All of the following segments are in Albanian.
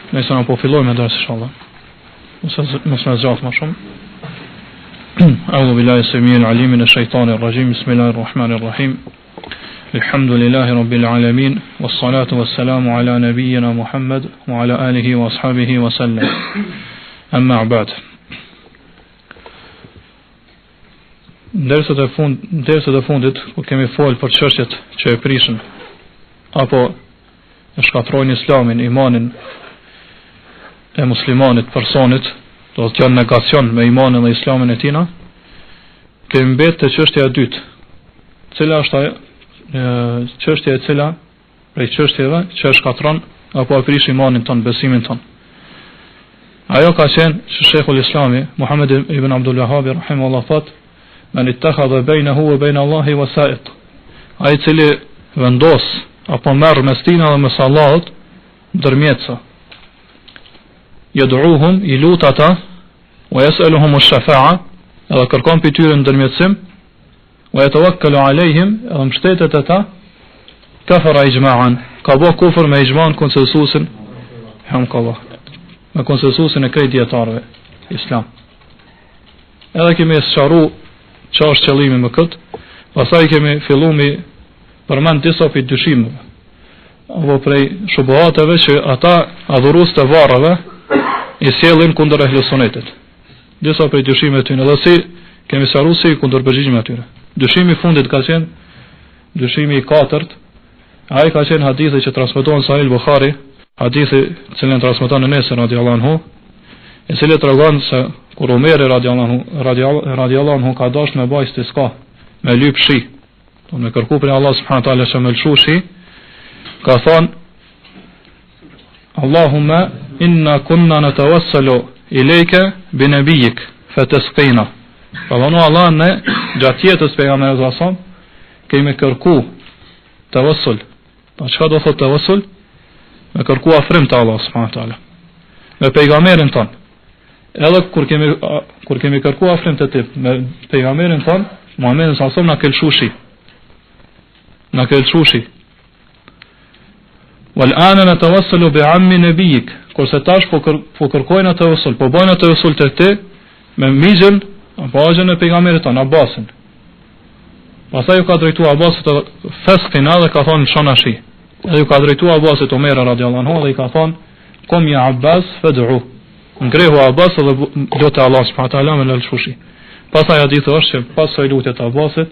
Nëse na po fillojmë ders inshallah. Mos na zgjat më shumë. A'udhu billahi as-sami'il 'alim minash shaitanir rajim. Bismillahir rahmanir rahim. Alhamdulillahi rabbil alamin was-salatu was-salamu ala nabiyyina Muhammad wa ala alihi wa ashabihi wa sallam. Amma ba'd. Derset e fundit ku kemi folë për çështjet që e prishin apo e shkatrojnë islamin, imanin e muslimanit, personit, do të janë negacion me imanin dhe islamin e tina, kemi mbetë të çështja e dytë, cila është çështja e cila prej çështjeve që e shkatron apo e prish imanin ton, besimin ton. Ajo ka qenë që Sheikhul Islami Muhammed ibn Abdul Wahhab rahimahullah thot: "Man ittakhadha bainahu wa bain Allahi wasa'it." Ai cili vendos apo merr mes tina dhe mes Allahut ndërmjetësa. Yad'uhum, i lut ata, wa yas'aluhum ash-shafa'a, edhe kërkon për tyre ndërmjetësim, wa yatawakkalu alayhim, edhe mbështetet ata, kafara ijma'an, ka bo kufër me ijma'an konsensusin, hamkallah, me konsensusin e krejt dietarëve islam. Edhe kemi sqaru çfarë është qëllimi me këtë, pastaj kemi filluar me përmend disa prej dyshimeve apo prej shubuhateve që ata adhurues të varrave i sjellin kundër ehlus sunetit. Disa prej dyshimeve tyre, dhe si kemi sqaruar se i kundërpërgjigjem atyre. Dyshimi i fundit ka qenë dyshimi i katërt. Ai ka qenë hadithi që transmetohen Sahih al-Bukhari, hadithi që transmeton Enes radhiyallahu anhu, i cili tregon se kur Omeri radhiyallahu anhu ka dashur me bëj istisqa, me lyp shi, do me kërku për Allah subhanahu wa taala që me lëshu shi, ka thonë: Allahumma inna kunna natawassalu ilayka bi nabiyik fatasqina. Pa dhonu Allah, ne gjatë jetës pejgamberit sallallahu alaihi wasallam kemi kërku tawassul. Pa çka do thotë tawassul? Me kërku afrim te Allah subhanahu wa taala, me pejgamberin ton. Edhe kur kemi kërku afrim te ti me pejgamberin ton, Muhammedin sallallahu alaihi wasallam na kelshushi. Na kelshushi. Wal ana natawassalu bi ammi nabiyik. Kurse tash po kërkojnë tawassul, po bojnë tawassul te ti me mijën apo ajën e pejgamberit ton Abbasin. Pastaj u ka drejtuar Abbasit fesqina dhe ka thonë shonashi. Edhe u ka drejtuar Abbasit Omer radhiyallahu anhu dhe i ka thonë: "Kom ya Abbas fad'u." Ngrehu Abbas dhe lutë Allah subhanahu wa taala me lëshushi. Pastaj hadithi është që pas së lutjet të Abbasit,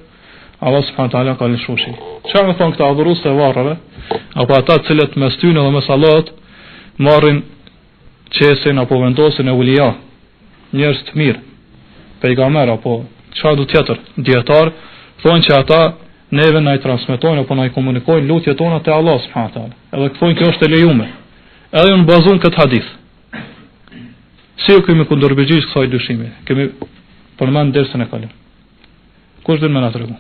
Allah subhanahu wa taala ka lëshushi. Çfarë thon këta adhurues të varrave, apo ata të cilët mes tyre dhe mes Allahut marrin qesin apo vendosin e ulija, njerëz të mirë, pejgamber apo çfarë do tjetër, dietar, thonë që ata neve na i transmetojnë apo na i komunikojnë lutjet tona te Allah subhanahu wa taala. Edhe thonë kjo është e lejuar. Edhe unë bazon këtë hadith. Si u kemi kundërpërgjigj kësaj dyshimi? Kemi përmend dersën e kaluar. Kush do më na tregon?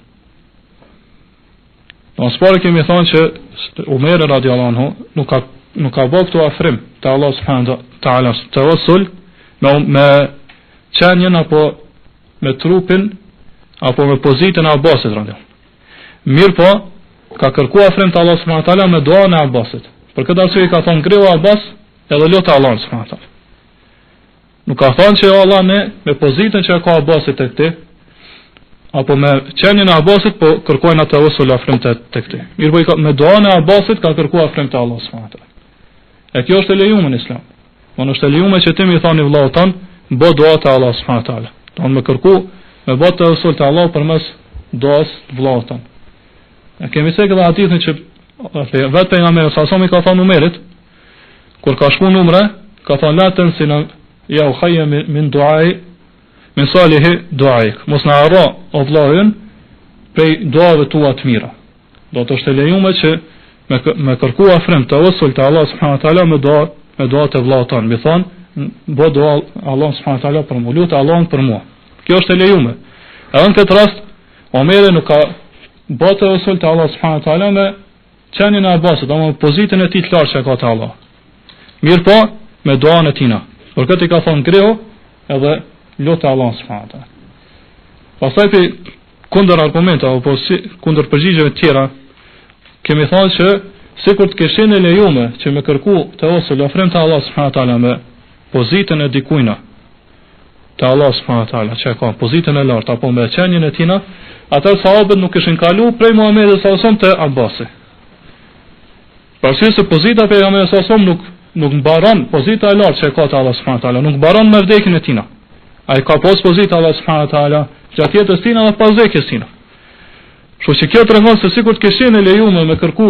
Në spore kemi thonë që Omer radhiyallahu anhu nuk ka bërë këtu afrim te Allah subhanahu wa taala tawassul me qenjen apo me trupin apo me pozitën e Abbasit radhiyallahu. Mirë po, ka kërkuar afrim te Allah subhanahu wa taala me duan e Abbasit. Për këtë arsye ka thonë greu Abbas edhe lutë Allah subhanahu wa taala. Nuk ka thonë që Allah me pozitën që ka Abbasit tek ti, apo me qenjen e Abbasit, po kërkojnë atë tawassul afrim te ti. Mirë po me duan e Abbasit ka kërkuar afrim te Allah subhanahu wa taala. E kjo është e lejuar në Islam. Unë është e lejuar që ti më thani vëllau tan, bë dua te Allah subhanahu wa taala. Don me kërku me bë tawassul te Allah përmes duas të vëllaut tan. E kemi se këtë hadithin që vetë pejgamberi sa i ka thënë Umerit, kur ka shkuar në Umre, ka thënë la tansina ya khayya min du'ai min salihi du'aik. Mos na harro o vëllain prej duave tua të mira. Do të është e lejuar që me kërku afrim tawassul te Allah subhanahu wa taala me dua të vëllaut tan. Mi thon, bo dua Allah subhanahu wa taala për mua, lut Allahun për mua. Kjo është e lejuar. Edhe në këtë rast Omeri nuk ka bërë tawassul te Allah subhanahu wa taala me qenjen e Abbasit, ama pozitën e tij të lartë që ka te Allah. Mirë po, me duan e tina. Për këtë i ka thonë grehu edhe lutë Allah subhanahu wa taala. Pastaj kundër argumente apo kundër përgjigjeve të tjera, kemi thënë që sikur të kishin e lejume që me kërku të osul ofrim të Allah subhanahu wa taala me pozitën e dikujna të Allah subhanahu wa taala që ka pozitën e lartë apo me qenien e tina, atë sahabët nuk kishin kalu prej Muhamedit sallallahu alaihi wasallam te Abbasi. Përse se pozita e pejgamberit sallallahu alaihi wasallam nuk mbaron, pozita e lartë që ka te Allah subhanahu wa taala nuk mbaron me vdekjen e tina. Ai ka pas pozitë Allah subhanahu wa taala gjatë jetës tina dhe pas vdekjes tina. Kështu që kjo tregon se sikur të kishin e lejuar me kërku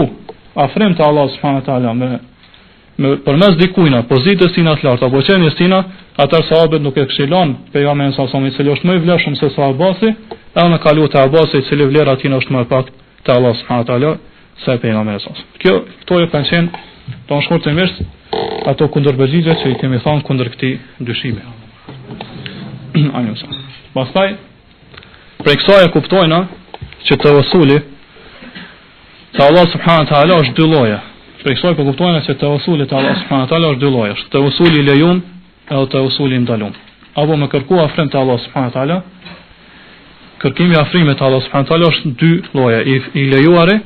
afrim të Allah subhanahu wa taala me përmes dikujna pozitës tina të lartë apo qenies tina, atë sahabët nuk e kishin lënë pejgamberin sallallahu alaihi wasallam i cili është më i vlefshëm se sa Abbasi, edhe në kalu te Abbasi i cili vlera tina është më e pak te Allah subhanahu wa taala se pejgamberi sallallahu alaihi wasallam. Këto e kanë qenë të shkurtimisht ato kundërpërgjigje që i kemi thënë kundër këtij dyshimi. Pastaj prej kësaj e kuptojna që tawasuli te Allah subhanahu wa taala është dy lloje. Prej kësaj po kuptojna që tawasuli te Allah subhanahu wa taala është dy lloje. Tawasuli i lejum edhe tawasuli i ndalum. Apo me kërku afrim te Allah subhanahu wa taala, kërkimi afrimit te Allah subhanahu wa taala është dy lloje, i lejuari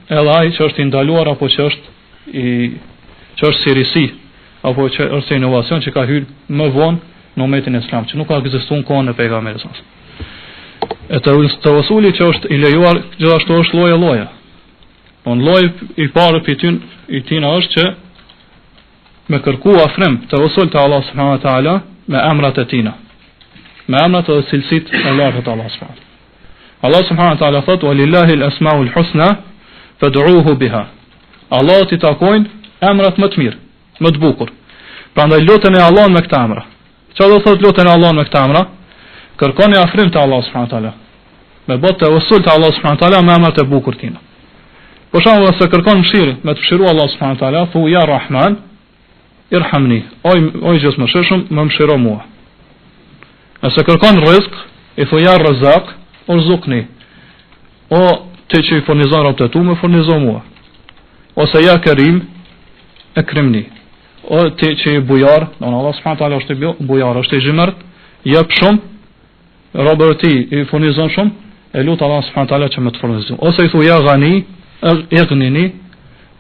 edhe ai që është i ndaluar apo që është sirisi apo që është inovacion që ka hyrë më vonë në umetin islam, që nuk ka ekzistuar në kohën e pejgamberit sallallahu alaihi wasallam. E tawasuli që është i lejuar gjithashtu është lloje. Lloji i parë i tina është që me kërku afrim tawasul te Allah subhanahu wa taala me emrat e tina, me emrat e cilësitë e larta të Allah subhanahu. Allah subhanahu wa taala thot: "Walillahi al-asmaul husna fad'uuhu biha." Allah t'i takojnë emrat më të mirë, më të bukur. Prandaj luteni Allahun me këta emra. Çfarë do thot luteni Allahun me këta emra? Kërkoni afrim te Allah subhanahu wa taala. Me bot tawassul te Allah subhanahu wa taala me emrat e bukur tina. Për shembull, se kërkon mëshirë, me të mëshiruar Allah subhanahu wa taala, thu ya Rahman irhamni. Oj gjithë mëshirshëm, më mëshiro mua. Nëse kërkon rrezik, i thu ya Razzaq urzuqni. O ti që i furnizon robët e tu, më furnizo mua. Ose ya Karim ekrimni. O ti që i bujar, don Allah subhanahu wa taala është i bujar, është i zhimërt, jep shumë, robët e tij i furnizon shumë, e lut Allah subhanahu wa taala që më të furnizon. Ose i thu ya Ghani ighnini,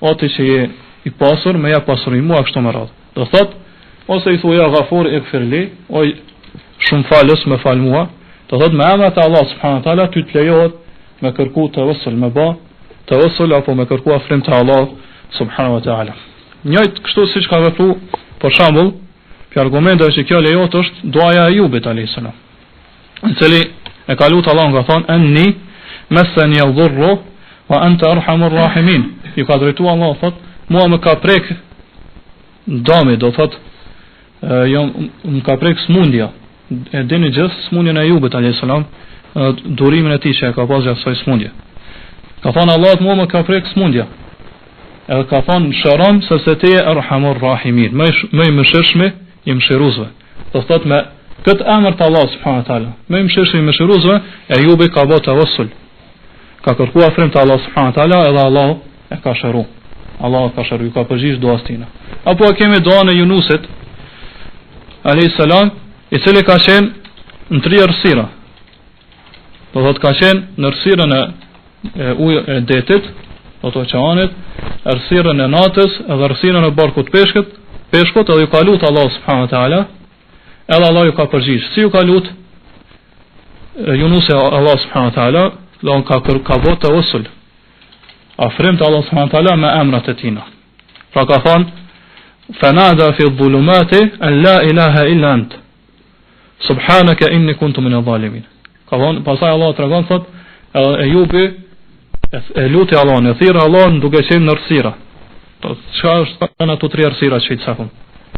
o ti që i pasur, më jep pasurinë mua kështu me radhë. Do thot, ose i thu ya Ghafur ighfirli, o shumë falës më fal mua. Do thot me emrat e Allah subhanahu wa taala ty të lejohet me kërku tawassul, me bë tawassul apo me kërku afrim te Allah subhanahu wa taala. Njëjtë kështu siç ka vepruar për shembull, për argumenteve që kjo lejohet është duaja e Ayubit alayhis salam, i cili e ka lutur Allahun ka thonë anni massani al-dhurru wa anta arhamur rahimin. I ka drejtuar Allah thot, mua më ka prek dëmi, do thot më ka prek smundja. E dini gjithë smundjen e Ayubit alayhis salam, durimin e tij që ka pasur asaj smundje. Ka thonë Allah mua më ka prek smundja. Edhe ka thonë shëron se ti e arhamur rahimin, më i mëshirshëm i mëshiruesve. Do thot me këtë emër të Allah subhanahu wa taala, më i mëshirshëm i mëshiruesve, Ayubi ka bërë tawassul. Ka kërkuar afrim te Allah subhanahu wa taala edhe Allah e ka shëruar. Allah ka shëruar, ka përgjigj duas tina. Apo kemi duan e Yunusit alayhis salam, i cili ka qenë në tri errësira. Do thot ka qenë në errësirën e ujit e detit, do të oqeanit, errësirën e natës edhe errësirën e barkut peshkut, edhe ju ka lut Allah subhanahu wa taala, edhe Allah ju ka përgjigj. Si ju ka lut Yunusi Allah subhanahu wa taala, don ka bërë tawassul. Afrim te Allah subhanahu wa taala me emrat e tina. Pra ka thonë fanada fi dhulumati an la ilaha illa ant. Subhanaka inni kuntu min adh-dhalimin. Ka thonë pastaj Allah tregon thot Ayubi e luti Allahun, e thirrë Allahun duke qenë në errësira. Çfarë është në ato tre errësira që i cakon?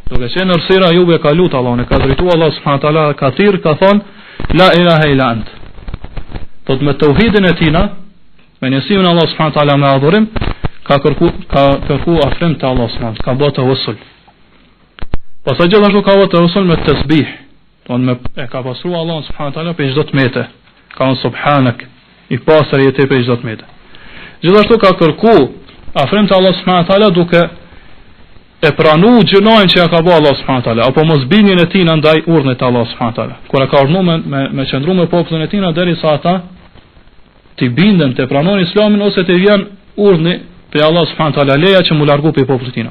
Duke qenë në errësira Ayubi ka lutur Allahun, e ka drejtuar Allah subhanahu wa taala, ka thirrë, ka thonë la ilaha illa ant. Thot me tauhidin e tina, me njësimin e Allah subhanahu wa taala me adhurim, ka kërku afrim te Allah subhanahu, ka bërë tawassul. Pastaj gjithashtu ka bërë tawassul me tasbih. Don e ka pasruar Allah subhanahu wa taala për çdo tmete. Ka on subhanak, i pastër jetë për çdo tmete. Gjithashtu ka kërku afrim te Allah subhanahu wa taala duke e pranu gjënojnë që ja ka bërë Allah subhanahu wa taala, apo mos binjen e tina ndaj urdhnit të Allah subhanahu wa taala. Kur ka urdhnuar me qëndru me popullin e tina derisa ata ti binden të pranojnë islamin ose të vjen urdhni pe Allah subhanahu taala leja që mu largu pe popullit tina.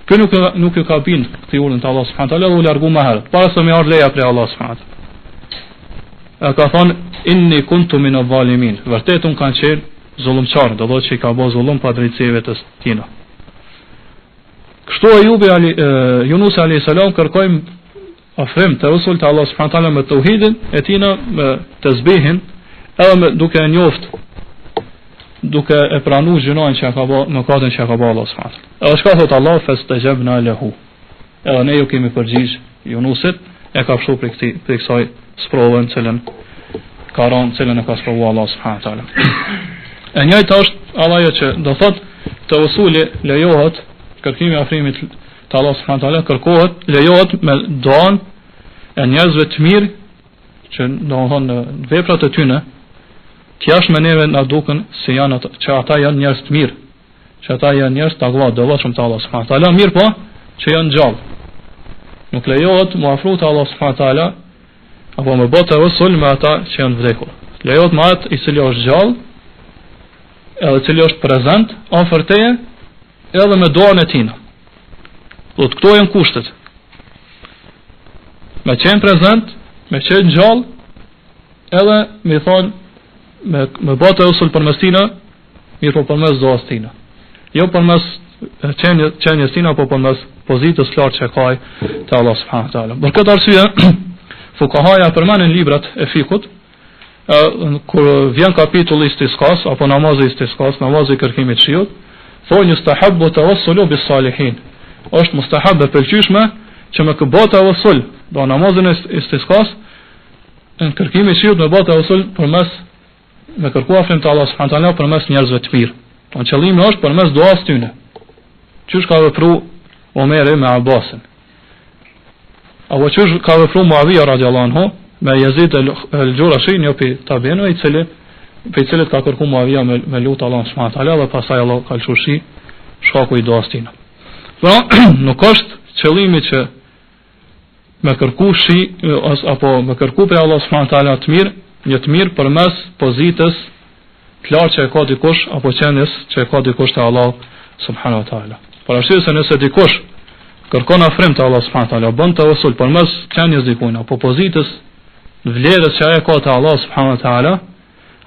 Ky nuk ju ka bind këtij urdhën të Allah subhanahu taala u largu më herët, para se më ardh leja prej Allah subhanahu taala. Ka thonë inni kuntu min adh-dhalimin. Vërtet un kanë qenë zullumçar, do thotë që i ka bërë zullum pa drejtësive të tina. Kështu Yunus alayhis salam kërkoi afrim të usul të Allah subhanahu taala me tauhidin e tina, me tasbihin, edhe duke e njoft, duke e pranuar gjinoin që ka bërë, mëkatin që ka bërë Allah subhanahu taala. Edhe çka thot Allah, fastajabna lahu. Edhe ne ju kemi përgjigj Yunusit, e ka fshu për kësaj sprovën cilën ka rënë, cilën e ka sprovuar Allah subhanahu taala. E njëjta është ajo që do thot të usuli lejohet, kërkimi i afrimit të Allah subhanahu taala kërkohet, lejohet me duan e njerëzve të mirë që do të thonë veprat e tyre që jashtë me neve na duken se janë që ata janë njerëz të mirë, që ata janë njerëz të takva, devotshëm të Allah subhanahu taala, mirë po që janë gjallë. Nuk lejohet mu afru të Allah subhanahu taala apo me botë usul me ata që janë vdekur. Lejohet me atë i cili është gjallë, edhe i cili është prezant afër teje, edhe me duan e tina. Do të këto janë kushtet. Me qenë prezant, me qenë gjallë, edhe me thonë me botë usul përmes tina, mirë po përmes duas tina. Jo përmes qenjes tina, po përmes pozitës lartë që ka te Allah subhanahu taala. Për këtë arsye fuqahaja përmendin librat e fikut, kur vjen kapitulli istisqas apo namazi istisqas, namazi kërkimit shiut, thonë yustahabbu tawassulu bis salihin. Është mustahab e pëlqyeshme që me këbë tawassul, do namazin e istisqas, në kërkimin e shiut me bë tawassul përmes me kërkuar afrim të Allah subhanahu taala përmes njerëzve të mirë. Don qëllimi është përmes duas tyne. Qysh ka vepruar Omeri me Abbasin? Apo qysh ka vepruar Muawiya radhiyallahu anhu me Yazid al-Jurashi, një pi tabiinëve i cilit ka kërkuar Muawiya me lut Allah subhanahu taala dhe pastaj Allah ka lëshushi shkaku i duas tyne. Pra, nuk është qëllimi që me kërku apo me kërku për Allah subhanahu taala të mirë, një të mirë përmes pozitës clarë që e ka dikush apo qenjes që e ka dikush te Allah subhanahu taala. Por ashtu se nëse dikush kërkon afrim te Allah subhanahu taala, bën tawassul përmes qenjes dikujt apo pozitës vlerës që ai ka te Allah subhanahu taala,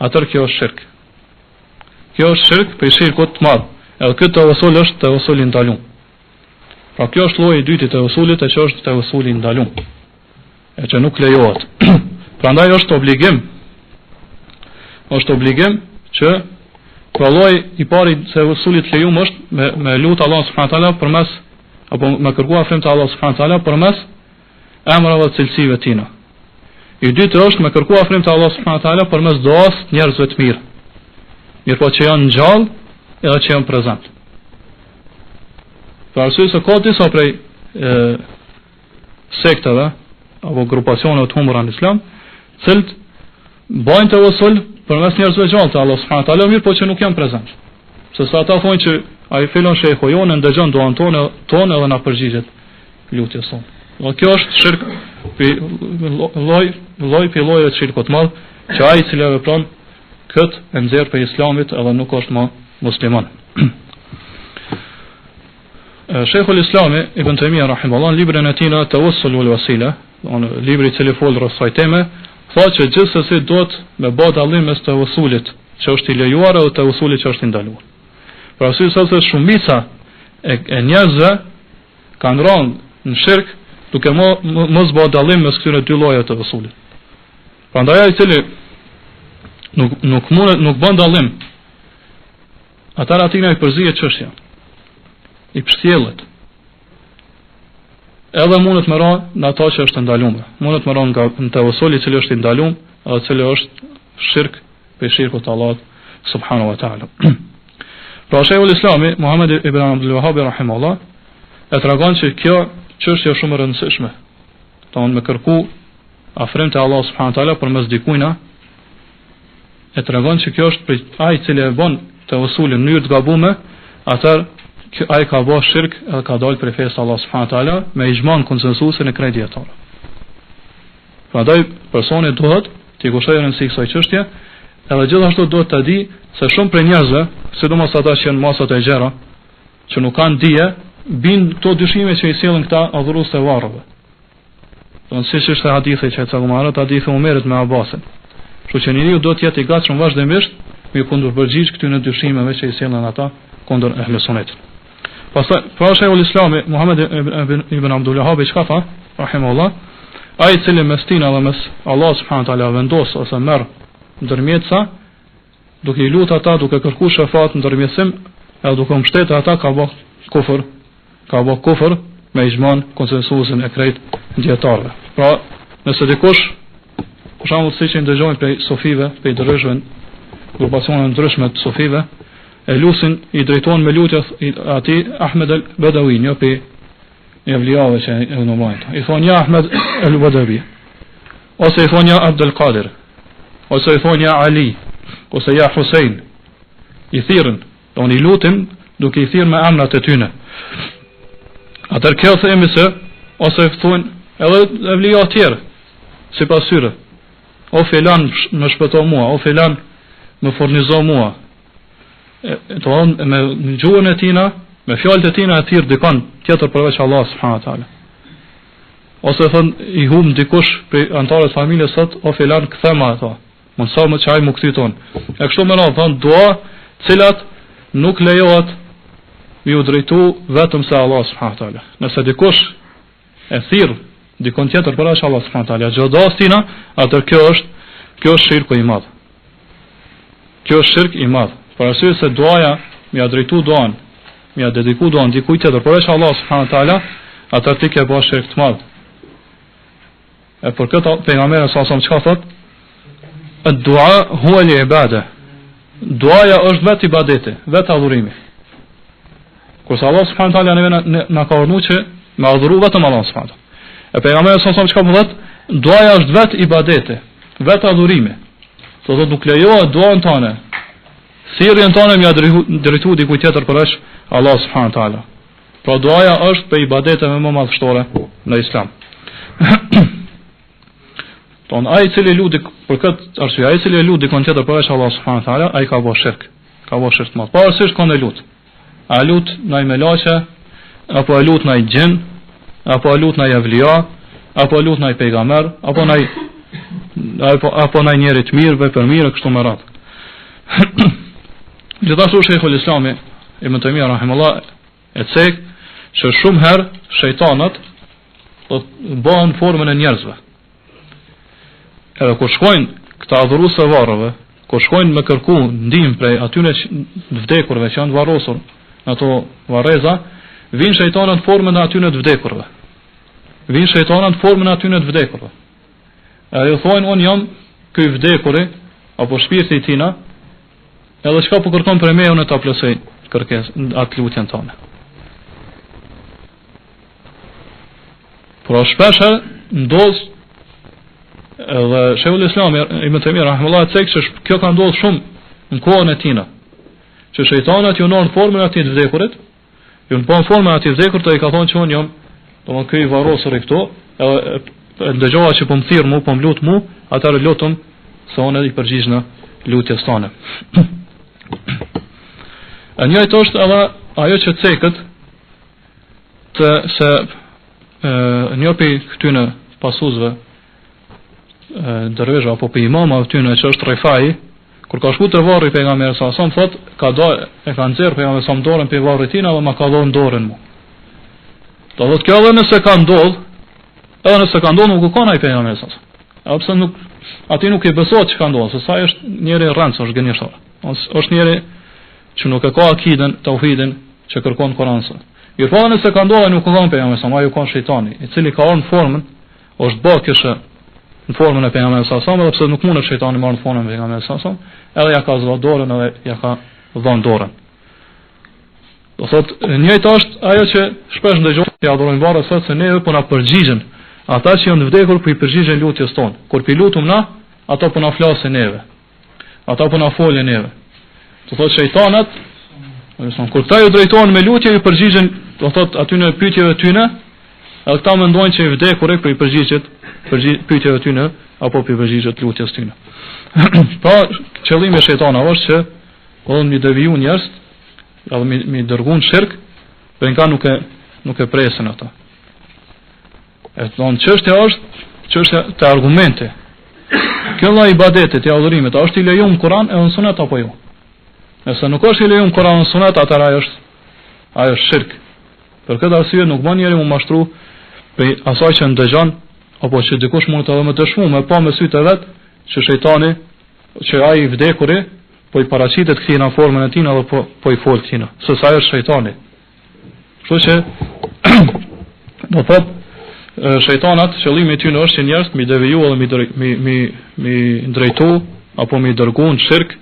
atëherë kjo është shirk. Kjo është shirk për shirkut të madh. Edhe ky tawassul është tawassul i ndaluar. Pra kjo është lloji i dytë të usulit, e që është të usuli ndalum, e që nuk lejohet. Prandaj është obligim që pra lloji i pari të usulit lejum është me lut Allah subhanahu taala përmes apo me kërkuar afrim të Allah subhanahu taala përmes emrave të cilësive tina. I dytë është me kërkuar afrim të Allah subhanahu taala përmes duas njerëzve të mirë. Mirë po që janë gjallë edhe që janë prezant. Për arsye se ka disa prej sektave apo grupacione të humbura në Islam, cilët bajnë tawassul përmes njerëzve gjallë të Allah subhanahu taala, mirë po që nuk janë prezant. Sepse ata thonë që ai filon shehu jonë ndëgjon duan tonë edhe na përgjigjet lutjes sonë. Dhe kjo është shirk lloj të shirkut të madh, që ai i cili vepron këtë e nxjerr për Islamit edhe nuk është më musliman. Sheikhul Islami Ibn Taymija rahimahullah në librin e tij Tawassul wal Wasila, libri i cili fol rreth kësaj teme, thotë që gjithsesi duhet me bë dallim mes tawassulit që është i lejuar dhe tawassulit që është i ndaluar. Për arsye se shumica e njerëzve kanë rënë në shirk duke mos bë dallim mes këtyre dy llojeve të tawassulit. Prandaj ai i cili nuk bën dallim, atëra atina i përzihet çështja, i pështjellet. Edhe mundet më ranë në ato që është ndaluar. Mundet më ranë nga në tawassul i cili është i ndaluar, edhe cili është shirk për shirkut të Allahut subhanahu wa taala. Pra Sheikhul Islami Muhammad ibn Abdul Wahhab rahimahullah e tregon se kjo çështje është shumë e rëndësishme. Tonë me kërku afrim te Allah subhanahu wa taala përmes dikujna, e tregon se kjo është për ai i cili e bën tawassulin në mënyrë të gabuar, atëherë ai ka bërë shirk edhe ka dalë prej fesë Allah subhanahu wa taala me ijman konsensusin e krejt dietarëve. Prandaj personi duhet të kushtojë rëndësi kësaj çështje edhe gjithashtu duhet të di se shumë prej njerëzve, sidomos ata që janë masat e gjera, që nuk kanë dije, bin këto dyshime që i sjellin këta adhurues të varrëve. Don siç është hadithi që ca marrët, hadithi Umerit me Abbasin. Kështu që njeriu duhet të jetë i gatshëm vazhdimisht me kundërpërgjigj këtyre dyshimeve që i sjellin ata kundër ehli sunetit. Pastaj pra Sheikhul Islami Muhammed ibn Abdul Wahhab çka tha, rahimahullah, ai cili mes tina dhe mes Allah subhanahu taala vendos ose merr ndërmjetësa, duke i lutur ata, duke kërkuar shefat ndërmjetësim, edhe duke mbështetur ata ka bë kufër me ijman konsensusin e krejt dietarëve. Pra, nëse dikush për shembull siç e ndëgjojnë prej sofive, prej ndryshme, grupacione ndryshme të sofive, e lusin i drejtohen me lutje atij Ahmed al-Badawi, një prej evliave që e nomojnë. I thonë ja Ahmed al-Badawi, ose i thonë ja Abdul Qadir, ose i thonë ja Ali, ose ja Hussein. I thirrën, don i lutin duke i thirrë me emrat e tyre. Atër kjo themi se, ose thonë edhe evlia tjerë, si pas tyre, o filan më shpëto mua, o filan më furnizo mua. Të thonë me gjuhën e tina, me fjalët e tina e thirr dikon tjetër përveç Allah subhanahu wa taala. Ose thonë i hum dikush prej antarëve të familjes sot, o filan kthema ato. Mund sa më çaj më kthyton. E kështu më radh thonë dua, cilat nuk lejohet mi u drejtu vetëm se Allah subhanahu wa taala. Nëse dikush e thirr dikon tjetër përveç Allah subhanahu wa taala, gjodas tina, atë kjo është shirku i madh. Kjo është shirk i madh. Për arsye se duaja, mi a drejtu duan, mi a dediku duan dikujt tjetër përveç Allah subhanahu wa taala, atë ti ke bërë shirk të madh. E për këtë pejgamberi sa çka thot? Ad-du'a huwa al-ibada. Duaja është vetë ibadeti, vetë adhurimi. Kurse Allah subhanahu wa taala na ka urdhëruar që me adhuru vetëm Allah subhanahu wa taala. E pejgamberi sa çka po thot? Duaja është vetë ibadeti, vetë adhurimi. Do nuk lejohet duan tonë. Thirrjen tonë më drejtu dikujt tjetër përveç Allah subhanahu wa taala. Pra duaja është për ibadeteve më madhështore në Islam. Ton ai cili lut për këtë arsye, ai cili lut dikon tjetër përveç Allah subhanahu wa taala, ai ka bërë shirk. Ka bërë shirk më. Pavarësisht kënd e lut. A lut ndaj melaçe, apo e lut ndaj xhin, apo e lut ndaj evlia, apo e lut ndaj pejgamber, apo ndaj njeri të mirë, për mirë kështu me radhë. Gjithashtu Sheikhul Islami Ibn Taymija rahimahullah e cek që shumë herë shejtanët do të bëhen formën e njerëzve. Edhe kur shkojnë këta adhurues të varrëve, kur shkojnë me kërku ndihmë prej atyre të vdekurve që janë varrosur në ato varreza, vinë shejtanët në formën e atyre të vdekurve. Vinë shejtanët në formën e atyre të vdekurve. Edhe ju thonë unë jam ky vdekuri apo shpirti i tina, edhe çka po kërkon për me unë ta plotësoj kërkesën atë lutjen tonë. Por shpesh ndodh edhe Sheikhul Islam Ibn Taymija rahimahullah thek se kjo ka ndodhur shumë në kohën e tina. Që shejtanët ju nën formën e atij të vdekurit, ju nën formën e atij të vdekurit dhe i ka thonë që unë jam, domethënë ky i varrosur i këtu, edhe ndëgjova që po më thirr mu, po më lut mu, atëherë lutem se unë i përgjigj në lutjes tonë. E njëjtë është edhe ajo që cekët të se një për këtyne pasuzve dërveshë apo për imama këtyne që është Rifai, kur ka shku të varri pejgamberi sa son thot e ka nxjerr pejgamberi sa dorën për varrit tina dhe ma ka dhënë dorën mu. Do thotë kjo edhe nëse ka ndodh, edhe nëse ka ndodh nuk ka ai pejgamberi sa. Pse nuk aty nuk i besohet që ka ndodhur, se sa është njëri rëndës, është gënjeshtor. Është njëri që nuk e ka akiden, tauhidin që kërkon Kur'anin. Jo po nëse ka ndodhur nuk ka pejgamberi sa, ajo ka shejtani, i cili ka ardhur në formën, është bë këshë në formën e pejgamberit sa, edhe pse nuk mund shejtani marrë në formën e pejgamberit sa, edhe ja ka zgjuar dorën edhe ja ka dhënë dorën. Do thotë njëjtë është ajo që shpesh ndëgjojmë ti adhurojmë varë sot se ne po na përgjigjen. Ata që janë vdekur po i përgjigjen lutjes tonë. Kur pi lutum na, ata po na flasin neve. Ata po na folën neve. Do thotë shejtanat, kur ta ju drejtohen me lutje ju përgjigjen, do thotë aty në pyetjeve tyne, edhe këta mendojnë që i vdekur po i përgjigjet pyetjeve tyne apo për përgjigjet lutjes tyne. Pa qëllimi i shejtanit është që on mi deviju njerëz, edhe mi dërguan shirk, për nga nuk e presin ata. E thonë çështja është çështja të argumente. Kjo lloj ibadete të adhurimit është i lejuar në Kur'an e në Sunet apo jo? Nëse nuk është i lejuar në Kur'an e në Sunet, atëra ajo është shirk. Për këtë arsye nuk bën njeriu të mashtru për asaj që ndëgjon apo që dikush mund të edhe më dëshmu me pa me sytë e vet që shejtani që ai i vdekuri po i paraqitet këtij në formën e tij edhe po i fol këtij. Se sa është shejtani. Kështu që do thotë shejtanat qëllimi i tyre është që njerëz mi deviju edhe mi drejtu apo mi dërgu në shirk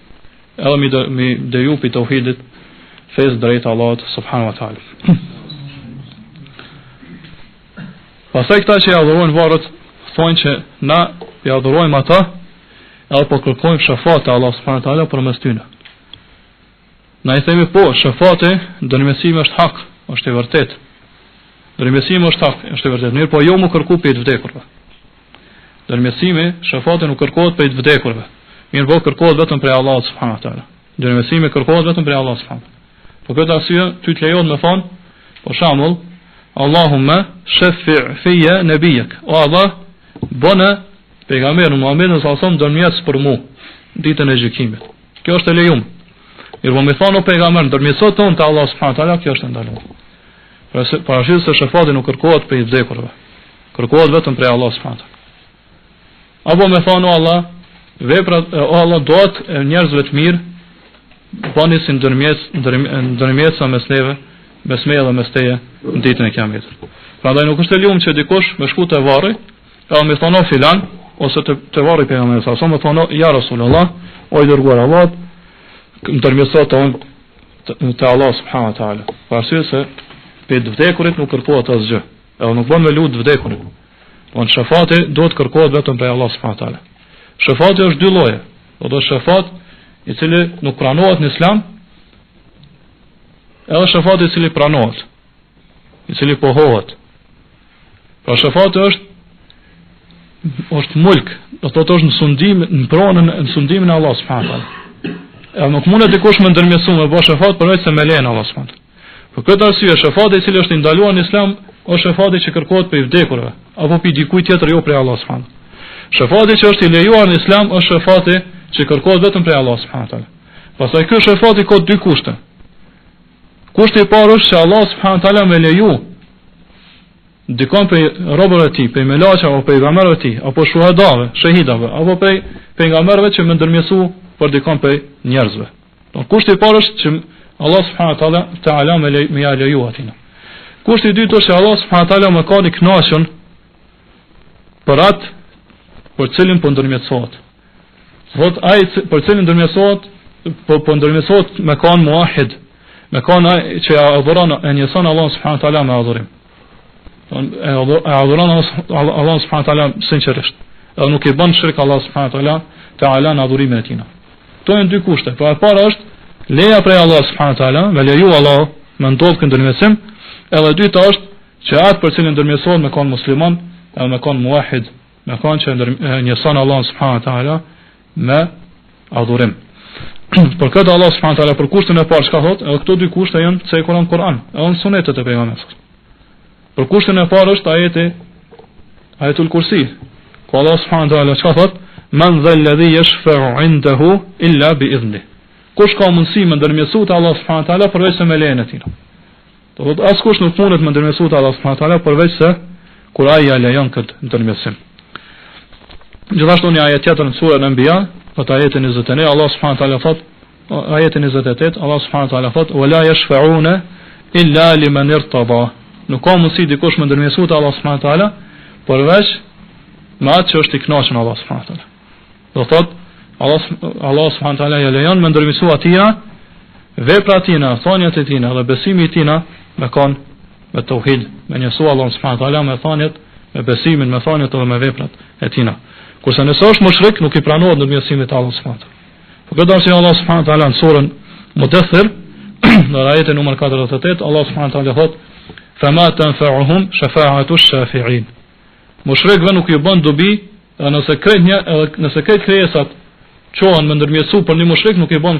edhe mi deviju pi tauhidit fes drejt Allahut subhanahu wa taala. Pastaj këta që i adhurojnë varët thonë që na i adhurojmë ata edhe po kërkojmë shafat e Allah subhanahu wa taala përmes tyre. Na i themi po, shafati dërmësimi është hak, është i vërtet. Dërmësimi është hak, është i vërtet. Mirë, po jo më kërku për të vdekurve. Dërmësimi, shafati nuk kërkohet për të vdekurve. Mirë, po kërkohet vetëm prej Allahut subhanahu wa taala. Dërmësimi kërkohet vetëm prej Allahut subhanahu wa taala. Po këtë arsye ty të lejohet me thonë, për shembull, Allahumma shafi' fiyya nabiyyak. O Allah, bëna pejgamberin Muhammedin sallallahu alaihi wasallam dërmjes për mua ditën e gjykimit. Kjo është e lejuar. Mirë, po më thonë o pejgamber, dërmjesot tonë te Allah subhanahu wa taala, kjo është ndaluar. Parashit se shafati nuk kërkohet për i vdekurve. Kërkohet vetëm prej Allah subhanahu wa taala. Apo më thonë o Allah, veprat o Allah doat e njerëzve të mirë bani si ndërmjetësa mes neve, mes meje dhe mes teje në ditën e kiametit. Prandaj nuk është e lejuar që dikush me shku te varri, edhe më thonë filan ose te varri pejgamberit sa më thonë ja Rasulullah, o i dërguar Allah, ndërmjetësat tonë te Allah subhanahu wa taala. Pasyë se pe të vdekurit nuk kërkohet asgjë. Edhe nuk bën me lut vdekurit. Don shafati do të kërkohet vetëm prej Allah subhanahu wa taala. Shafati është dy lloje. Do shafat i cili nuk pranohet në Islam, edhe shafati i cili pranohet, i cili pohohet. Pra shafati është mulk, do të thotë është në sundim, në pronën, në sundimin e Allah subhanahu wa taala. Edhe nuk mundet dikush me ndërmjetësu me bëj shafat përveç se me lejen Allah subhanahu wa taala. Për këtë arsye shafati i cili është i ndaluar në Islam është shafati që kërkohet për i vdekurve apo për dikujt tjetër jo prej Allah subhanahu wa taala. Shafati që është i lejuar në Islam është shafati që kërkohet vetëm prej Allah subhanahu wa taala. Pastaj ky shafati ka dy kushte. Kushti i parë është që Allah subhanahu wa taala me leju dikon për robërve e tij, për melaqa apo pejgamberëve e tij, apo shuhadave, shahidave, apo për pejgamberëve që më ndërmjetësu për dikon për njerëzve. Don kushti i parë është që Allah subhanahu wa taala me ja leju atina. Kushti i dytë është që Allah subhanahu wa taala më ka i kënaqur për atë për cilin po ndërmjetësohet. Vot ai për cilin ndërmjetësohet, po ndërmjetësohet me kan muahid, me kan ai që adhuron e njëson Allah subhanahu wa taala me adhurim. E adhuron Allah subhanahu wa taala sinqerisht. Edhe nuk i bën shirk Allah subhanahu wa taala në adhurimin e tij. Këto janë dy kushte. Pra e para është leja prej Allah subhanahu wa taala, me leju Allah me ndodh këtë ndërmjetësim, edhe e dyta është që atë për cilin ndërmjetësohet me kan musliman, edhe me kan muahid, me kan që njëson Allah subhanahu wa taala me adhurim. Për këtë Allah subhanahu wa taala për kushtin e parë çka thotë, edhe këto dy kushte janë se e Kur'an Kur'an, edhe në sunetet e pejgamberit. Për kushtin e parë është ajetul kursi. Ku Allah subhanahu wa taala çka thotë? Man dha alladhi yashfa'u 'indahu illa bi idhnihi. Kush ka mundësi me ndërmjetësu te Allah subhanahu wa taala përveç se me lejen e tij. Do thotë askush nuk mundet me ndërmjetësu te Allah subhanahu wa taala përveç se kur ai ja lejon këtë ndërmjetësim. Gjithashtu një ajet tjetër në surën Anbiya, në ajetin 29, Allah subhanahu wa taala thot, ajetin 28, Allah subhanahu wa taala thot: "Wa la yashfa'una illa liman irtada." Nuk ka mundësi dikush me ndërmjetësu te Allah subhanahu wa taala përveç me atë që është i kënaqur Allah subhanahu wa taala. Do thot Allah subhanahu wa taala ja lejon me ndërmjetësu atina veprat tina, thonjat e tina dhe besimi i tina me kon me tauhid, me njësu Allah subhanahu wa taala me thonjat, me besimin, me thonjat dhe me veprat e tina. Kurse nëse është mushrik nuk i pranohet ndërmjetësimi te Allah subhanahu wa taala. Për këtë arsye Allah subhanahu wa taala në surën Mudaththir në ajetin numër 48 Allah subhanahu wa taala thot: "Fama tanfa'uhum shafa'atu ash-shafi'in." mushrikëve nuk ju bën dobi, nëse krejt krijesat qohen me ndërmjetësu për një mushrik, nuk i bën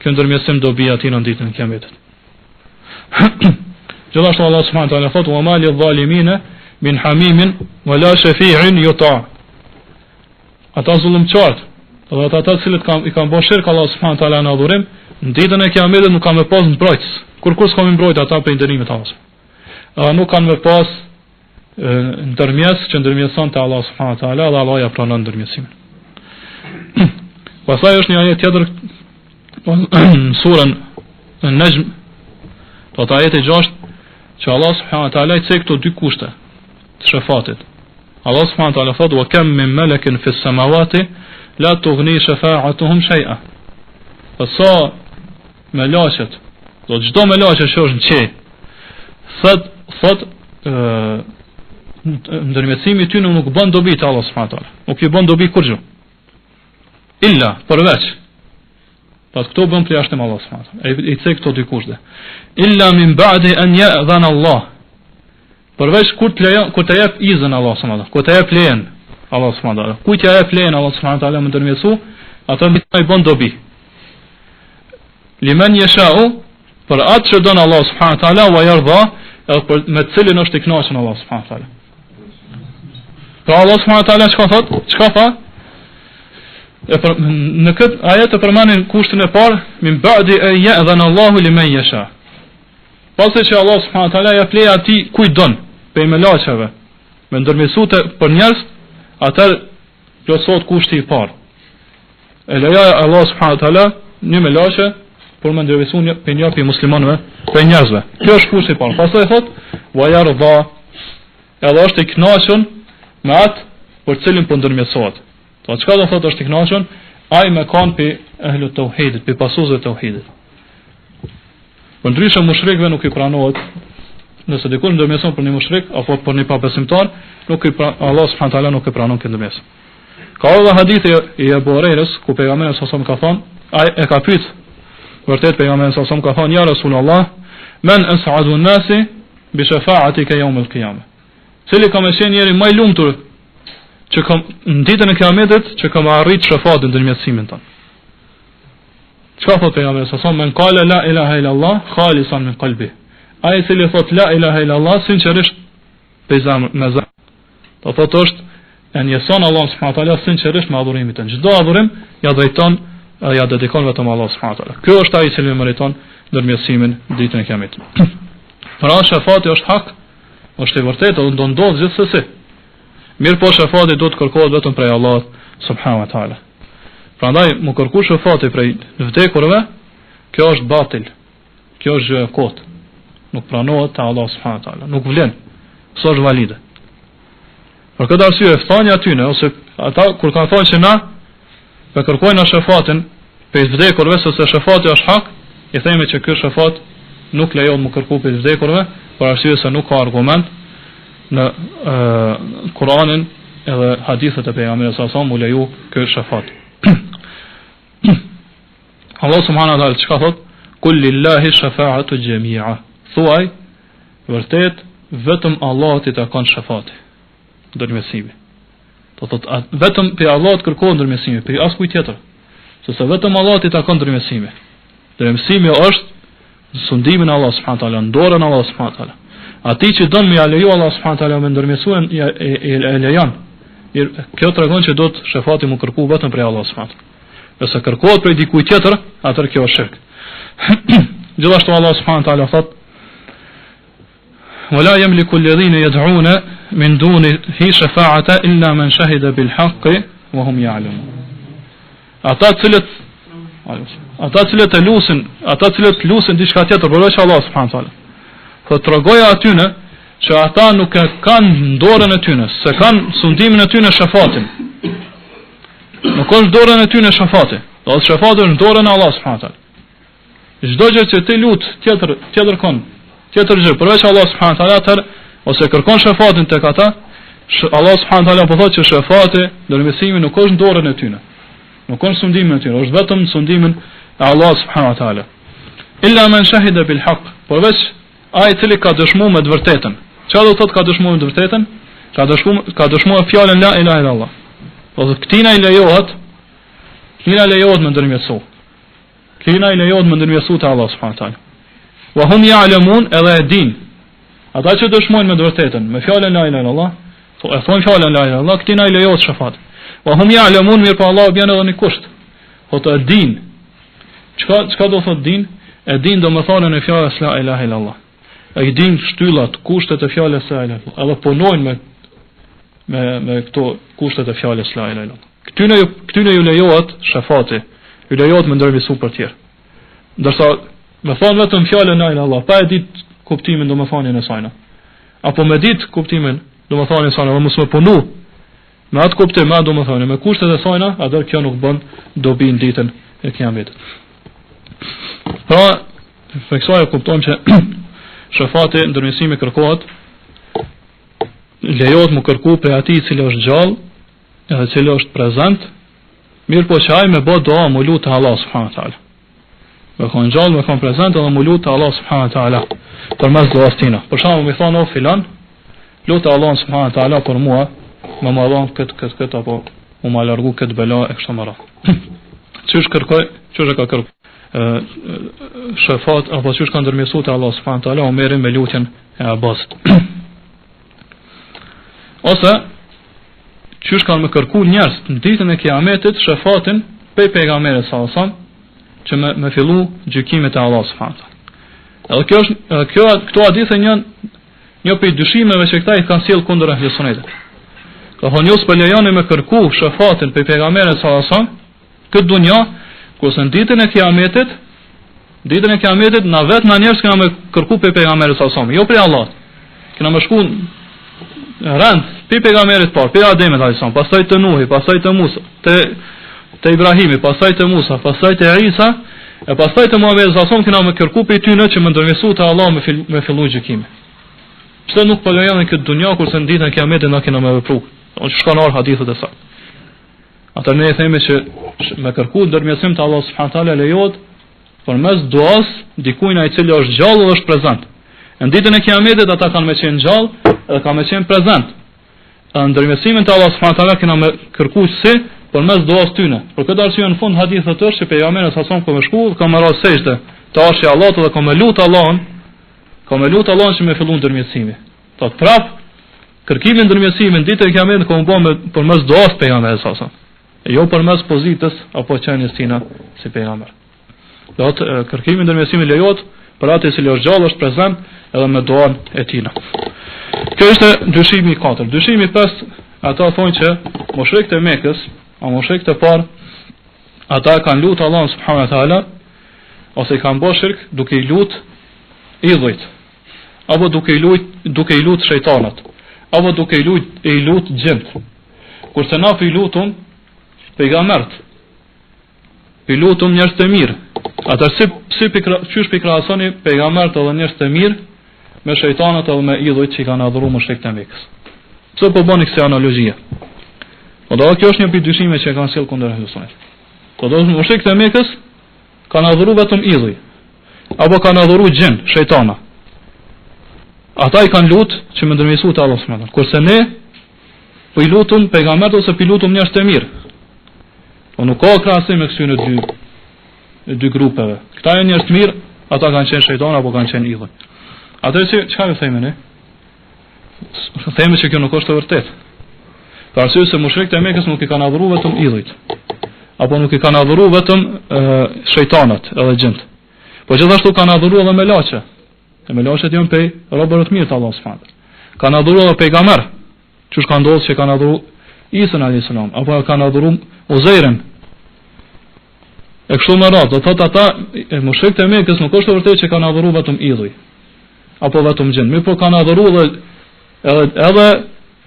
kjo ndërmjetësim dobi atij në ditën e Kiametit. Gjithashtu Allah subhanahu wa taala thotë: "Wa ma lidh-dhalimina min hamimin wala shafi'in yuta." Ata zullumçart, dhe ata të cilët i kanë bërë shirk Allah subhanahu wa taala në adhurim, në ditën e Kiametit nuk kanë me pas mbrojtës. Kur s'ka me mbrojt ata për ndërimet e Allah. Nuk kanë me pas ndërmjes që ndërmjetëson te Allah subhanahu wa taala, dhe Allah ja pranon ndërmjetësimin. Pastaj është një ajet tjetër në surën An-Najm, do të ajeti 6, që Allah subhanahu wa taala i cek këto dy kushte të shefatit. Allah subhanahu wa taala thotë: "Wa kam min malakin fi s-samawati la tughni shafa'atuhum shay'a." Sa melaqet, do çdo melaqe që është në qej, thot ndërmjetësimi i tyre nuk bën dobi te Allah subhanahu wa taala. Nuk i bën dobi kurrë. Illa përveç. Pas këto bën përjashtim Allah subhanahu wa taala. I cek këto dy kushte. Illa min ba'di an ya'dhan Allah. Përveç kur të jep izin Allah subhanahu wa taala. Kur të jep lejen Allah subhanahu wa taala. Kujt ja jep lejen Allah subhanahu wa taala më ndërmjetësu, atë i bën dobi. Liman yasha'u, për atë që don Allah subhanahu wa taala, wa yardha, me të cilin është i kënaqur Allah subhanahu wa taala. Pra Allah subhanahu wa taala çka thot? Çka tha? Në këtë ajet e përmendin kushtin e parë, min ba'di an ya'dhan Allahu liman yasha. Pasi që Allah subhanahu wa taala ja plej atij kujt don, pe melaqeve, me ndërmjetësute për njerëz, atë plotësohet kushti i parë. E leja Allah subhanahu wa taala një melaqe për me ndërmjetësu për një për muslimanëve, për njerëzve. Kjo është kushti i parë. Pastaj thot: "Wa yarda", edhe është i kënaqur me atë për cilin po ndërmjetësohet. Do çka do thotë është i kënaqur? Ai me kanë pe ehlu tauhidit, pe pasuesve të tauhidit. Por ndryshe mushrikëve nuk i pranohet, nëse dikush ndërmjetëson për një mushrik apo për një pabesimtar, Allah subhanahu wa taala nuk e pranon këtë ndërmjetësim. Ka edhe hadithi i Abu Hurairës ku pejgamberi sallallahu alaihi wasallam ka thënë, ai e ka pyet vërtet pejgamberi sallallahu alaihi wasallam ka thënë: "Ya Rasulullah, man as'adu an-nasi bi shafa'atika yawm al-qiyamah." Cili ka qenë njeri më i lumtur që në ditën e Kiametit që ka arrit shefatin ndërmjetësimin ton. Çka thotë pejgamberi sallallahu alaihi wasallam? "Men qala la ilaha illa Allah khalisan min qalbi." Ai i cili thot la ilaha illa Allah sinqerisht me zemër. Do thotë është e njëson Allah subhanahu wa taala sinqerisht me adhurimin ton. Çdo adhurim ja drejton, ja dedikon vetëm Allah subhanahu wa taala. Ky është ai i cili meriton ndërmjetësimin ditën e Kiametit. Pra shefati është hak, është i vërtetë, do ndodh gjithsesi. Mirë po shefati do të kërkohet vetëm prej Allahut subhanahu wa taala. Prandaj mu kërku shefati prej vdekurve, kjo është batil. Kjo është kot. Nuk pranohet te Allah subhanahu wa taala. Nuk vlen. S'është valide. Për këtë arsye thani aty ne ose ata kur kanë thënë se na pe kërkojnë shefatin prej vdekurve se shefati është hak, i themi që ky shefat nuk lejohet mu kërku prej vdekurve, për arsye se nuk ka argument në Kur'anin edhe hadithet e pejgamberit sallallahu alaihi wasallam u leju ky shefat. Allah subhanahu wa taala çka thot? "Kul lillahi shafa'atu jami'a." Thuaj vërtet vetëm Allahut i takon shefati, ndërmjetësimi. Do thot vetëm pe Allahut kërkohet ndërmjetësimi, pe askujt tjetër. Sepse vetëm Allahut i takon ndërmjetësimi. Ndërmjetësimi është sundimin e Allah subhanahu wa taala, dorën e Allah subhanahu wa taala. Ati që don me aleju Allah subhanahu wa taala me ndërmjetësuan e lejon. Kjo tregon që do të shefati mu kërku vetëm prej Allah subhanahu wa taala. Nëse kërkohet prej dikujt tjetër, atëherë kjo është shirk. Gjithashtu Allah subhanahu wa taala thot: "Wala yamliku alladhina yad'una min dunihi shafa'ata illa man shahida bil haqqi wa hum ya'lamun." Ata cilët lusin diçka tjetër përveç Allah subhanahu wa taala. Po tregoja atyne që ata nuk e kanë dorën e tyre, se kanë sundimin e tyre shefatin. Nuk është dorën e tyre shefati. Do të shefati është dorën e Allah subhanahu wa taala. Çdo gjë që ti lut tjetër kon, tjetër gjë përveç Allah subhanahu wa taala atë ose kërkon shefatin tek ata, Allah subhanahu wa taala po thotë që shefati, ndërmjetësimi nuk është në dorën e tyre. Nuk është sundimin e tyre, është vetëm sundimin e Allah subhanahu wa taala. Illa man shahida bil haqq, përveç ai i cili ka dëshmuar me të vërtetën. Çfarë do thotë ka dëshmuar me të vërtetën? ka dëshmuar fjalën la ilaha illallah. Po këtina i lejohet me ndërmjetësu. Këtina i lejohet me ndërmjetësu te Allah subhanahu wa taala. Wa hum ya'lamun, edhe e din. Ata që dëshmojnë me të vërtetën, me fjalën la ilaha illallah, e thonë fjalën la ilaha illallah, këtina i lejohet shafat. Wa hum ya'lamun, mirë po Allah bën edhe në kusht. Po të din. Çka do thot din? E din do më thonë në fjalës la ilaha illallah. E din shtyllat, kushtet e fjalës la ilaha illallah. Edhe punojnë me këto kushtet e fjalës la ilaha illallah. Këtyne ju lejohet shafati, ju lejohet me ndërmjetësu për tjerë. Ndërsa me thonë vetëm fjalën la ilaha illallah, pa e ditë kuptimin do më thonin e sajna. Apo me ditë kuptimin do më thonin e sajna, dhe mos me punu me atë kuptim, do më thonin, me kushtet e sajna, atër kjo nuk bën dobi në ditën e kiametit. Pra, për kësaj e kuptojmë që shafati ndërmjetësimi kërkohet, lejohet më kërku për ati cili është gjallë, edhe cili është prezent, mirë po që aj me bë doa më lutë Allah subhanahu wa taala. Me kon gjallë, me kon prezent edhe më lutë Allah subhanahu wa taala për mes doas tina. Për shembull, më thonë o filan, lutë Allah subhanahu wa taala për mua, më marrën këtë apo më largu këtë bela e kështu me radhë. Çish e ka kërkuar shafat apo çish ka ndërmjetësuar te Allah subhanahu wa taala o merrim me lutjen e Abbasit. Ose çish kanë më kërku njerëz në ditën e kiametit shafatin pe pejgamberit sallallahu alajhi wasallam që me fillu gjykimet e Allah subhanahu wa taala. Edhe këto hadithe një prej dyshimeve që këta i kanë sjell kundër ahli sunnetit. Ka thonë ju s'po lejoni me kërku shafatin pe pejgamberit sallallahu alajhi wasallam këtë dunja, kurse në ditën e kiametit na vetë na njerëz kena me kërku pe pejgamberit sallallahu alajhi wasallam, jo për Allah. Kena me shku rend pe pejgamberit parë, pe Ademit alayhis salam, pastaj te Nuhi, pastaj te Musa, te Ibrahimi, pastaj te Musa, pastaj te Isa, e pastaj te Muhamedi sallallahu alajhi wasallam kena me kërku pe tyne që më ndërmjetësu te Allah me fillu gjykimin. Pse nuk po lejoni këtë dunja kurse në ditën e kiametit na kena me vepru? Ose shkon or hadithet e saktë. Ata ne themi që me kërku ndërmjetësim te Allah subhanahu wa taala lejohet përmes duas dikujt ai cili është gjallë dhe është prezant. Në ditën e kiametit ata kanë me qenë gjallë dhe kanë me qenë prezant. Ndërmjetësimin te Allah subhanahu wa taala kena me kërku si përmes duas tyne. Për këtë arsye në fund hadithet është që pejgamberi sa son ka me shku, ka me ras sejdë te arshi i Allahut dhe ka me lut Allahun që me fillu ndërmjetësimi. Po prap kërkimin ndërmjetësimin ditën e kiametit ka u bë përmes duas pejgamberit sa son. E jo përmes pozitës apo qenies tina si pejgamber. Do të kërkimi ndërmjetësimi lejohet për atë që është gjallë, është prezant edhe me duan e tina. Kjo është dyshimi i 4. Dyshimi i 5, ata thonë që mushrikët e Mekës, a mushrikët e parë, ata kanë lutë Allahun subhanahu wa taala ose kanë bërë shirk duke i lutë idhujt, apo duke i lutë shejtanat, apo duke i lutë gjint. Kurse na i lutëm pejgambert, i lutëm njerëz të mirë. Ata qysh pikrahasoni pejgambert edhe njerëz të mirë me shejtanat edhe me idhujt që i kanë adhuruar mushrikët e Mekës. Pse po bëni këtë analogjie? Po do kjo është një prej dyshimeve që kanë sjell kundër Jezusit. Po do mushrikët e Mekës kanë adhuruar vetëm idhuj, apo kanë adhuruar gjin, shejtana. Ata i kanë lutë që më ndërmjetësu te Allah subhanahu wa taala. Kurse ne po i lutëm pejgambert ose po i lutëm njerëz të mirë. Po nuk ka krahasim me këtyre dy grupeve. Këta janë njerëz të mirë, ata kanë qenë shejtana apo kanë qenë idhuj. Atëherë çka ju themi ne? Themi që kjo nuk është e vërtetë. Për arsye se mushrikët e Mekës nuk i kanë adhuruar vetëm idhujt, apo nuk i kanë adhuruar vetëm shejtanat edhe gjint. Po gjithashtu kanë adhuruar edhe melaçe. E melaçet janë pej robërë të mirë të Allahut subhanahu wa taala. Kanë adhuruar edhe pejgamber, çush kanë ndodhur që kanë adhuruar Isa alayhis salam, apo kanë adhuruar Uzairin. E kështu me radhë, do thotë ata mushrikët e Mekës nuk është e vërtetë që kanë adhuruar vetëm idhuj, apo vetëm gjin, mirë po kanë adhuruar edhe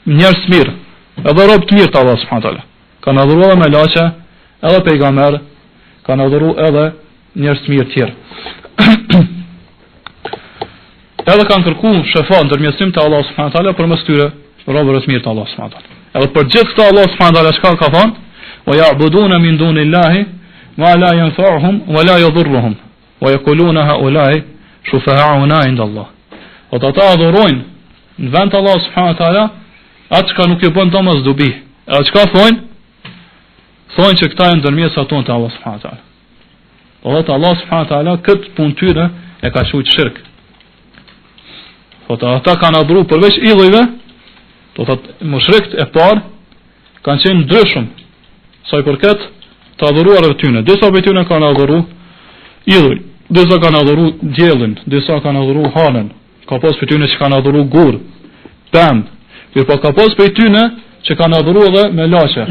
njerëz të mirë, edhe rob të mirë të Allahut subhanahu wa taala. Kanë adhuruar edhe melaçe, edhe pejgamber, kanë adhuruar edhe njerëz të mirë tjerë. Edhe kanë kërkuar shefat ndërmjetësim te Allahu subhanahu wa taala përmes tyre robërve të mirë të Allahut subhanahu wa taala. Edhe për gjithë këto Allahu subhanahu wa taala çka ka thënë? Wa ya'buduna min dunillahi ma la yanfa'uhum wa la yadhurruhum wa yaquluna ha'ula'i shufa'auna 'inda Allah. Ata adhurojnë në vend të Allahu subhanahu wa taala atë çka nuk ju bën domos dobi. A çka thonë? Thonë që këta janë ndërmjetësat tonë te Allah subhanahu wa taala. Po Allah subhanahu wa taala këtë punë tyre e ka thujt shirk. Po ata kanë adhuru përveç idhujve, do thotë mushrikt e parë kanë qenë ndryshëm sa i përket të adhuruarve tyne. Disa prej tyre kanë adhuru idhuj, disa kanë adhuru diellin, disa kanë adhuru hanën, ka pas prej tyne që kanë adhuru gur, pemë, po ka pas prej tyne që kanë adhuru edhe me laçe,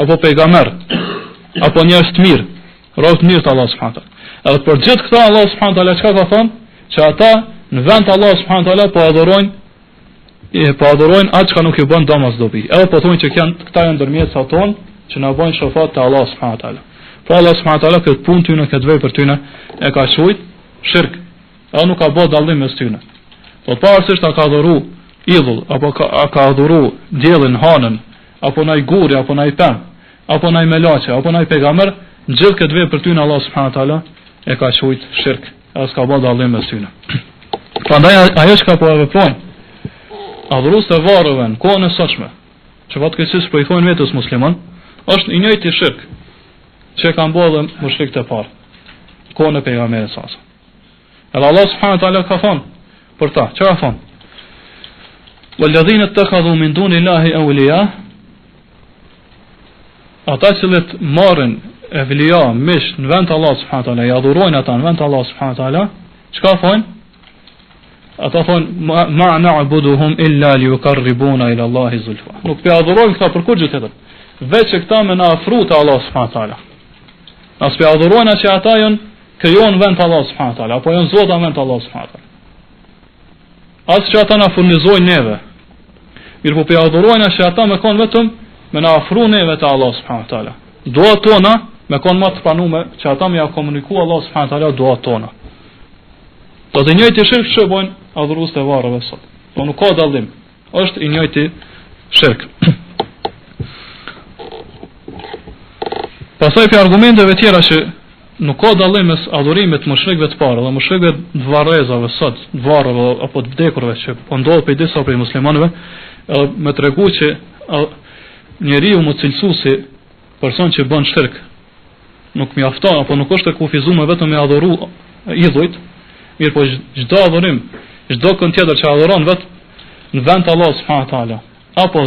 apo pejgamber, apo njerëz të mirë, rreth mirë të Allah subhanahu wa taala. Edhe për gjithë këta Allah subhanahu wa taala çka ka thënë? Që ata në vend të Allah subhanahu wa taala po adhurojnë atë që nuk i bën domos dobi. Edhe po thonë që këta janë ndërmjetësat tonë që na bojnë shofat te Allah subhanahu wa taala. Po Allah subhanahu wa taala këtë punë tyne, këtë vepër tyne e ka thujt shirk. Edhe nuk ka bë dallim mes tyne. Po pavarësisht ta ka adhuru idhull, apo ka adhuru diellin, hanën, apo nai guri, apo nai pem, apo nai melaçe, apo nai pejgamber, gjithë këtë vepër tyne Allah subhanahu wa taala e ka thujt shirk. Edhe s'ka bë dallim mes tyne. Prandaj ajo që ka po veprojnë adhurues të varrëve në kohën e sotshme, që fatkeqësisht po i thonë vetes musliman, është i njëjti shirk që kanë bërë mushrikët e parë, kohën e pejgamberit sa. Edhe Allah subhanahu wa taala ka thonë për ta, çfarë ka thonë? Walladhina ittakhadhu min dunillahi awliya, ata që marrin evliya mish në vend të Allah subhanahu wa taala, i adhurojnë ata në vend të Allah subhanahu wa taala, çka thonë? Ata thonë ma na'buduhum illa liyuqarribuna ila Allahi zulfa. Nuk pe adhurojmë këta për kur gjë tjetër, veç që këta me na afru te Allah subhanahu wa taala. As pe adhurojnë që ata janë krijon vend të Allah subhanahu wa taala, apo janë zota vend të Allah subhanahu wa taala. As që ata na furnizojnë neve. Mirë po pe adhurojnë që ata me kon vetëm me na afru neve te Allah subhanahu wa taala. Dua tona me kon më të pranuar që ata më ja komunikojnë Allah subhanahu wa taala dua tona. Do të njëjti shirk që bojnë adhurues të varrëve sot. Po nuk ka dallim. Është i njëjti shirk. Pastaj për argumenteve tjera që nuk ka dallim mes adhurimit të mushrikëve të parë dhe mushrikëve të varrezave sot, të varrëve apo të vdekurve që po ndodh për disa prej muslimanëve, më tregu që njeriu më cilësu si person që bën shirk nuk mjafton apo nuk është e kufizuar vetëm me adhuru idhujt. Mirë po çdo adhurim, çdo kënd tjetër që adhuron vetë në vend të Allah subhanahu wa taala, apo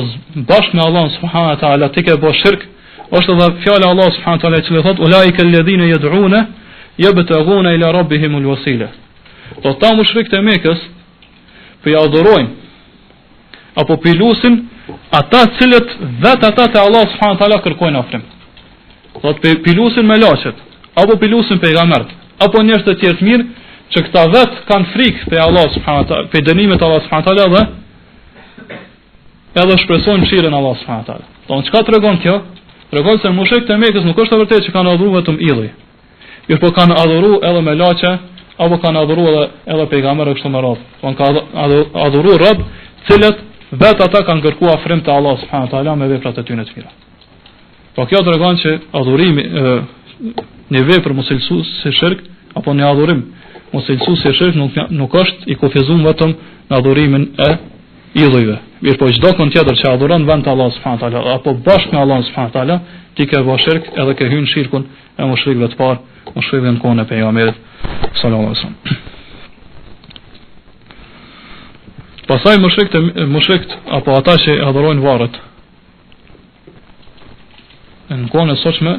bashkë me Allah subhanahu wa taala ti ke bë shirk, është edhe fjala Allah subhanahu wa taala që thotë ulaika alladhina yad'una yabtaghuna ila rabbihim alwasila. Do ta mushrikët e Mekës po ja adhurojnë apo pilusin ata cilët vetë ata te Allah subhanahu wa taala kërkojnë afrim. Do të pilusin me laçet, apo pilusin pejgambert, apo njerëz të tjerë të mirë që këta vetë kanë frikë pe Allah subhanahu wa taala, pe dënimet Allah subhanahu wa taala edhe shpresojnë mëshirën Allah subhanahu wa taala. Don çka tregon kjo? Tregon se mushrikët e Mekës nuk është e vërtetë që kanë adhuruar vetëm idhuj. Jo po kanë adhuruar edhe me laçe, apo kanë adhuruar edhe pejgamberë kështu me radhë. Don kanë adhuruar rob, cilët vetë ata kanë kërkuar afrim te Allah subhanahu wa taala me veprat e tyre të mira. Po kjo tregon që adhurimi në vepër moselsus se shirk apo në adhurim moselsus se shirk nuk është i kufizuar vetëm në adhurimin e idhujve. Mirë po çdo kënd tjetër që adhuron vend të Allah subhanahu wa taala apo bashkë me Allah subhanahu wa taala, ti ke bërë shirk edhe ke hyrë në shirkun e mushrikëve të parë, mushrikëve në kohën e pejgamberit sallallahu alaihi wasallam. Pastaj mushrikët apo ata që adhurojnë varret në kohën e sotshme,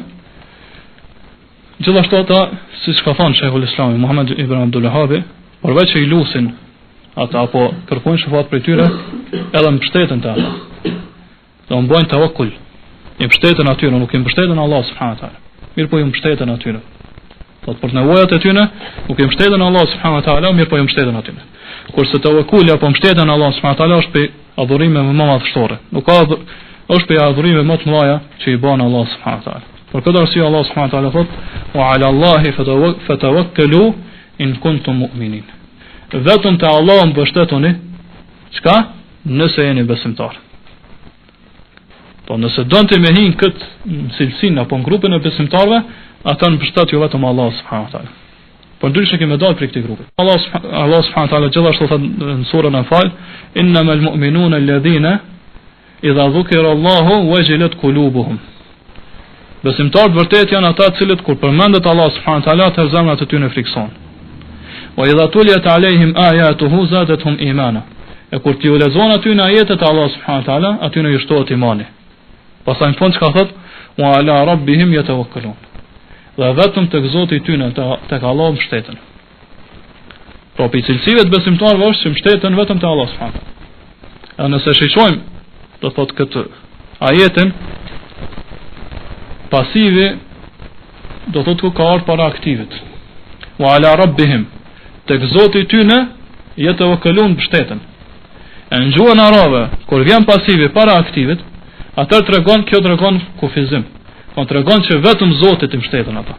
gjithashtu ata, siç ka thënë Sheikhul Islam Muhammad ibn Abdul Wahhab, përveç që i lusin ata apo kërkojnë shëfat për tyre, edhe mbështeten te ata. Do mbajnë tawakkul. I mbështeten atyre, nuk i mbështeten Allah subhanahu wa taala. Mirë po i mbështeten atyre. Po për nevojat e tyre, nuk i mbështeten Allah subhanahu wa taala, mirë po i mbështeten atyre. Kurse tawakkuli apo mbështetja në Allah subhanahu wa taala është për adhurime më madhështore. Nuk ka është për adhurime më të mëdha që i bën Allah subhanahu wa taala. Por këtë arsye Allah subhanahu wa taala thotë: "Wa 'ala Allahi fatawakkalu in kuntum mu'minin." Vetëm te Allah mbështetuni, çka? Nëse jeni besimtar. Po nëse donte me hin këtë cilësinë apo grupin e besimtarëve, ata mbështet jo vetëm Allah subhanahu wa taala. Po ndryshe kemë dalë për këtë grup. Allah subhanahu wa taala gjithashtu thotë në surën Anfal: "Innamal mu'minuna alladhina idha dhukira Allahu wajilat qulubuhum. Besimtarët vërtet janë ata të cilët kur përmendet Allah subhanahu wa taala të zemrat e tyre frikson. Wa idha tuliyat alaihim ayatuhu zadatuhum imana. E kur ti u lexon aty në ajetet e Allah subhanahu wa taala, aty në shtohet imani. Pastaj në fund çka thot? Wa ala rabbihim yatawakkalun. Dhe vetëm tek Zoti i tyre tek Allah mbështeten. Pra për cilësive të besimtarëve është që mbështeten vetëm te Allah subhanahu wa taala. E nëse shishojmë do thot këtë ajetin, pasivi do thot ku ka ardhur para aktivit. Wa ala rabbihim, tek Zoti i tyre yatawakkalun mbështeten. Në gjuhën arabe, kur vjen pasivi para aktivit, atër kjo tregon kufizim. Po tregon që vetëm Zoti i mbështeten ata.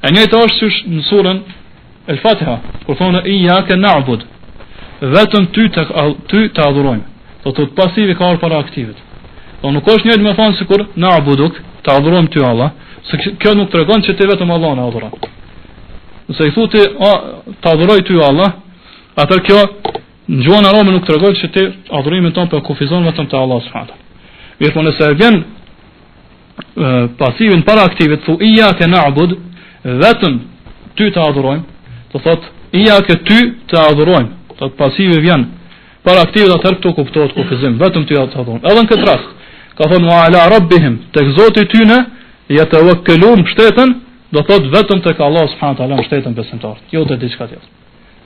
E njëjta është në surën El-Fatiha, kur thonë iyyaka na'bud, vetëm ty të adhurojmë. Do të thotë pasivi ka ardhur para aktivit. Do nuk është njëjtë me thonë sikur na'buduk, të adhurojmë ty Allah, se kjo nuk tregon që ti vetëm Allahun e adhuron. Nëse i thotë të adhuroj ty Allah, atër kjo në gjuhën arabe nuk tregon që ti adhurimin ton po kufizon vetëm te Allah subhanahu wa taala. Mirë, po nëse vjen pasivin para aktivit, thu iyyaka na'bud, vetëm ty të adhurojmë, do thot iyyaka ty të adhurojmë. Do thot pasivi vjen para aktivit, atëherë këtu kuptohet kufizim, vetëm ty të adhurojmë. Edhe në këtë rast ka thonë wa ala rabbihim, tek Zoti i tyre yatawakkalun mbështeten, do thot vetëm tek Allah subhanahu wa taala mbështeten besimtarët, jo te diçka tjetër.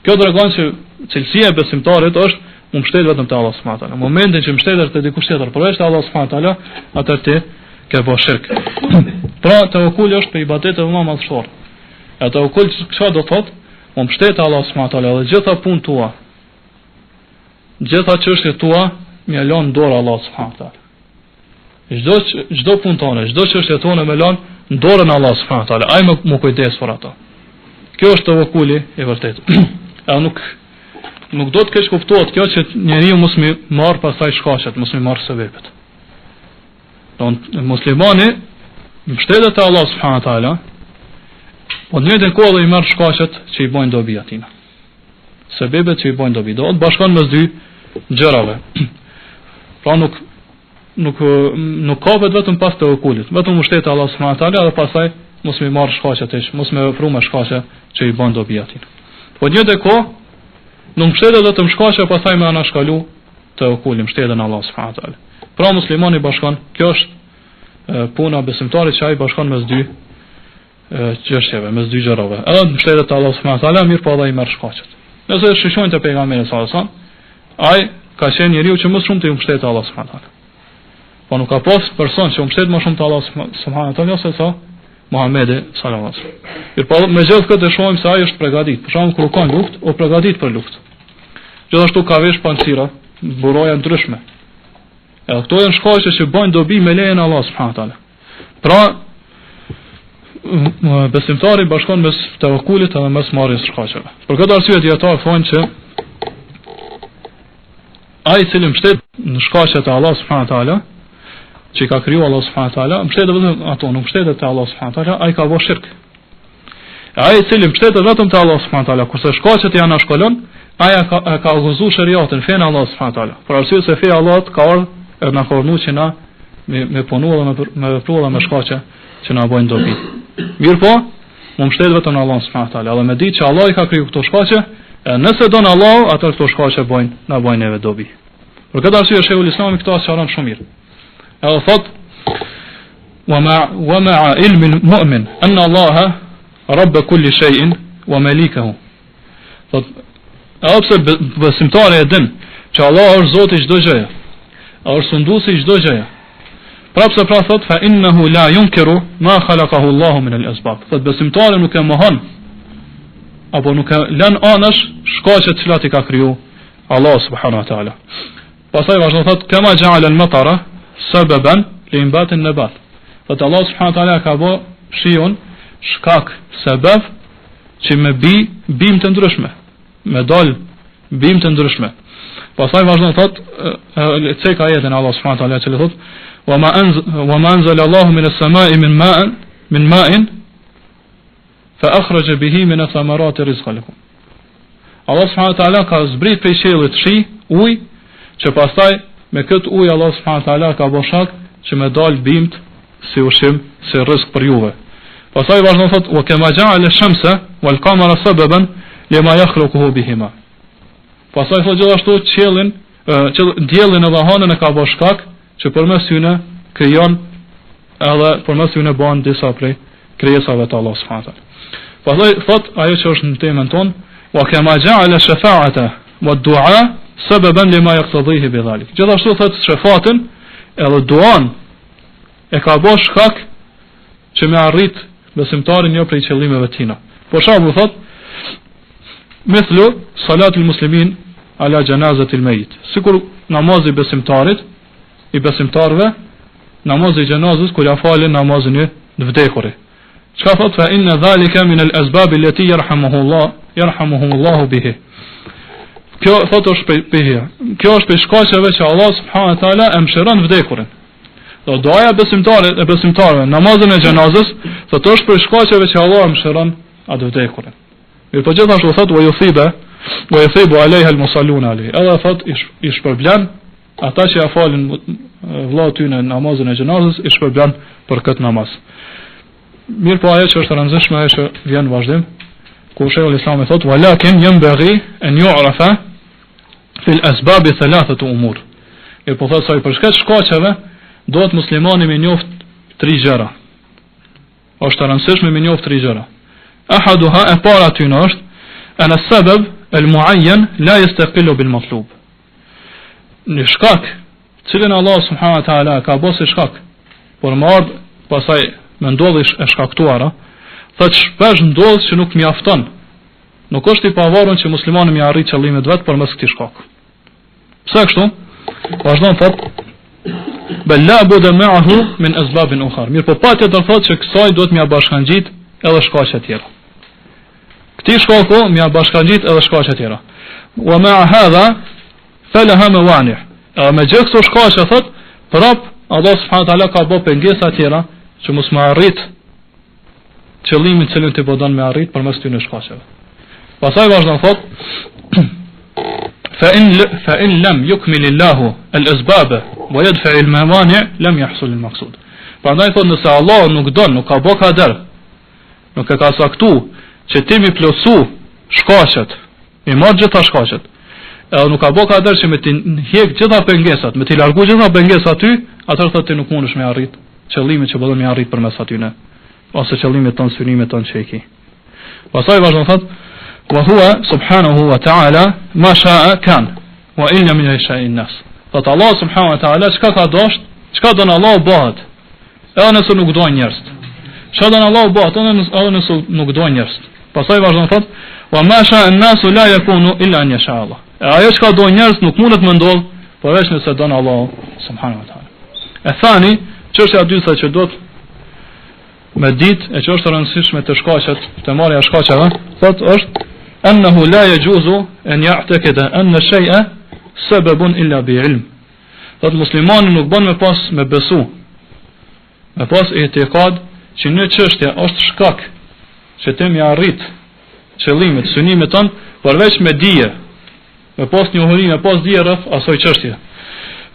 Kjo tregon që cilësia e besimtarit është mu mbështet vetëm te Allah subhanahu wa taala. Në momentin që mbështetesh te dikush tjetër përveç te Allah subhanahu wa taala, atëherë ti ke bërë shirk. Pra tawakkuli është për ibadetet më madhështore. E tawakkuli çfarë do thot? Mu mbështet te Allah subhanahu wa taala dhe gjitha punët tua, gjitha çështjet tua më lën dorë Allah subhanahu wa taala. Çdo punë tonë, çdo çështje tonë më lën në dorën e Allah subhanahu wa taala. Ai më kujdes për ato. Kjo është tawakkuli i vërtetë. Nuk do të kesh kuptohet kjo që njeriu mos më marr pastaj shkaqet, mos më marr sebepet. Don muslimani mbështetet te Allah subhanahu wa taala, po në njëjtën kohë dhe i marr shkaqet që i bojnë dobi atina. Sebepet që i bojnë dobi, do të bashkon mes dy gjërave. Pra nuk kapet vetëm pas tawakkulit, vetëm mbështetet te Allah subhanahu wa taala dhe pastaj mos më marr shkaqet hiç, mos më ofru me shkaqe që i bojnë dobi atina. Po në njëjtën kohë nuk mbështetet vetëm shkaqe, pastaj më anashkalu tawakkulim, mbështeten Allah subhanahu wa taala. Pra muslimani bashkon, kjo është puna besimtarit që ai bashkon mes dy çështjeve, mes dy gjërave. Edhe mbështetet te Allah subhanahu wa taala, mirë po edhe i merr shkaqet. Nëse shishojnë te pejgamberi sallallahu alajhi wasallam, ai ka qenë njeriu që më shumë të mbështetet te Allah subhanahu wa taala. Po nuk ka pas person që mbështet më shumë te Allah subhanahu wa taala se sa Muhamedi sallallahu alaihi wasallam. Mirë po me gjithë këtë shohim se ai është përgatitur. Për shembull kur ka luftë, o përgatit për luftë. Gjithashtu ka vesh pancira, buroja ndryshme. Edhe këto janë shkaqe që bojnë dobi me lejen e Allah subhanahu wa taala. Pra besimtari bashkon mes tawakkulit edhe mes marrjes shkaqeve. Për këtë arsye dietar thonë që ai i cili mbështet në shkaqet e Allah subhanahu wa taala, që ka kriju Allah subhanahu wa taala, mbështetet vetëm ato, nuk mbështetet te Allah subhanahu wa taala, ai ka bërë shirk. Ai i cili mbështetet vetëm te Allah subhanahu wa taala, kurse shkaqet janë ashkolon, ai ka guzuar shariatin, fen Allah subhanahu wa taala. Për arsye se feja Allah ka ardhur e na ka urdhëruar që na me punu dhe me vepru dhe me shkaqe që na bojnë dobi. Mirë po, mu mbështet vetëm në Allah subhanahu wa taala, dhe me ditë që Allah i ka kriju këto shkaqe, e nëse don Allah, atë këto shkaqe na bojnë neve dobi. Për këtë arsye Sheikhul Islami këto sqaron shumë mirë. Edhe thot wa ma'a ilmi al-mu'min anna Allah rabb kulli shay'in wa malikahu. Thot pse besimtari e din që Allah është Zoti i çdo gjëje, është sunduesi i çdo gjëje. Prapse pra thot fa innahu la yunkiru ma khalaqahu Allah min al-asbab. Thot besimtari nuk e mohon apo nuk e lën anash shkaqet që i ka kriju Allah subhanahu wa taala. Pastaj vazhdon thot kama ja'ala al-matara sababan li inbat an-nabat. Thot Allah subhanahu wa taala ka bë shiun shkak sebab që me bim të ndryshme, me dal bim të ndryshme. Pastaj vazhdon thot lecek ajetin Allah subhanahu wa taala që thot wa ma anzala Allah min as-sama'i min ma'in fa akhraja bihi min ath-thamarati rizqan lakum. Allah subhanahu wa taala ka zbrit prej qiellit shi, ujë që pastaj me këtë ujë Allah subhanahu wa taala ka bërë shkak që me dal bimt si ushqim, si rrezik për juve. Pastaj vazhdon thot: "Wa kama ja'ala ash-shamsa wal qamara sababan lima yakhluquhu bihima." Pastaj thot gjithashtu diellin edhe hanën e ka bërë shkak që përmes tyre krijon edhe përmes tyre bën disa prej krijesave të Allah subhanahu wa taala. Pastaj thot ajo që është në temën tonë: "Wa kama ja'ala ash-shafa'ata wad-du'a sababan lima yaqtadhihi bidhalik." Gjithashtu thot shefatin edhe duan e ka bërë shkak që me arrit besimtarin jo prej qëllimeve tina. Por shembull thot: "Mithlu salatul muslimin ala janazati al-mayit." Sikur namazi besimtarit, i besimtarve, namazi i gjenazës kur ja falin namazin e vdekurit. Çka thot? "Fa inna dhalika min al-asbab allati yarhamuhu Allah bihi." Kjo thot kjo është për shkaqeve që Allah subhanahu wa taala e mëshiron vdekurin. Do doja besimtarëve, namazin e gjenazës, thot është për shkaqeve që Allah e mëshiron atë vdekurin. Mirë, po gjithashtu thot: "Wa yuthibu alayha al-musalluna alayhi." Edhe thot i shpërblen ata që ja falin vëllaut tyre në namazin e gjenazës, i shpërblen për këtë namaz. Mirë, po ajo që është e rëndësishme ajo që vjen në vazhdim, ku Sheikhul Islam thot: "Walakin yanbaghi an yu'rafa fi al-asbab thalathatu umur." Mirë, po thot sa i përshkat shkaqeve, duhet muslimani me njoft 3 gjëra. Është e rëndësishme me njoft 3 gjëra. Ahaduha, e para aty është ana sabab al-muayyan la yastaqillu bil matlub. Në shkak, cilën Allah subhanahu wa taala ka bosë shkak, por më ardh pasaj me ndodhi e shkaktuara, thot shpesh ndodh që nuk mjafton. Nuk është i pavarur që muslimani më arrit qëllimet vet përmes këtij shkaku. Pse kështu? Vazhdon thot: "Bal la budda ma'ahu min asbabin ukhar." Mirë, po patjetër thot që kësaj duhet m'ia bashkangjit edhe shkaqe të tjera. Këtij shkaku m'ia bashkangjit edhe shkaqe të tjera. "Wa ma'a hadha falaha mawani'." Me gjithë këto shkaqe thot, prap Allah subhanahu wa taala ka bërë pengesa të tjera që mos më arrit qëllimin që cilin të bodon me arrit përmes këtyre shkaqeve. Pastaj vazhdon thot: "Fa in lam yukmil Allahu al-asbab wa yadfa' al-mawani' lam yahsul al-maqsud." Prandaj thot nëse Allah nuk don, nuk ka bë kader, nuk e ka saktu që ti mi plotsu shkaqet, i marr gjitha shkaqet, edhe nuk ka bë kader që me ti hjek gjitha pengesat, me ti largu gjitha pengesat ty, atëherë thot ti nuk mundesh me arrit qëllimin që bodon me arrit përmes atyne, ose qëllimet tonë, synimet tonë që e ki. Pastaj vazhdon thot: "Wa huwa subhanahu wa ta'ala ma sha'a kan, wa illa min sha'in nas." Thot Allah subhanahu wa ta'ala çka ka dosht, çka don Allah bëhet. Edhe nëse nuk do njerëz. Çka don Allah bëhet, edhe nëse nuk do njerëz. Pastaj vazhdon thot: "Wa ma sha'a an-nas la yakunu illa an yasha Allah." Ajo çka do njerëz nuk mundet më ndodh, përveç nëse don Allah subhanahu wa ta'ala. E thani, çështja e dytë që do të me ditë e që është e rëndësishme të shkaqet, të marrja shkaqeve, thot është annahu la yajuzu an ya'taqida anna shay'a sababun illa bi ilm. Thot muslimani nuk bën me besu, me pas etikad që një çështje është shkak që ti më arrit qëllimet, synimet ton, përveç me dije, me pas njohuri, me pas dije rreth asaj çështje.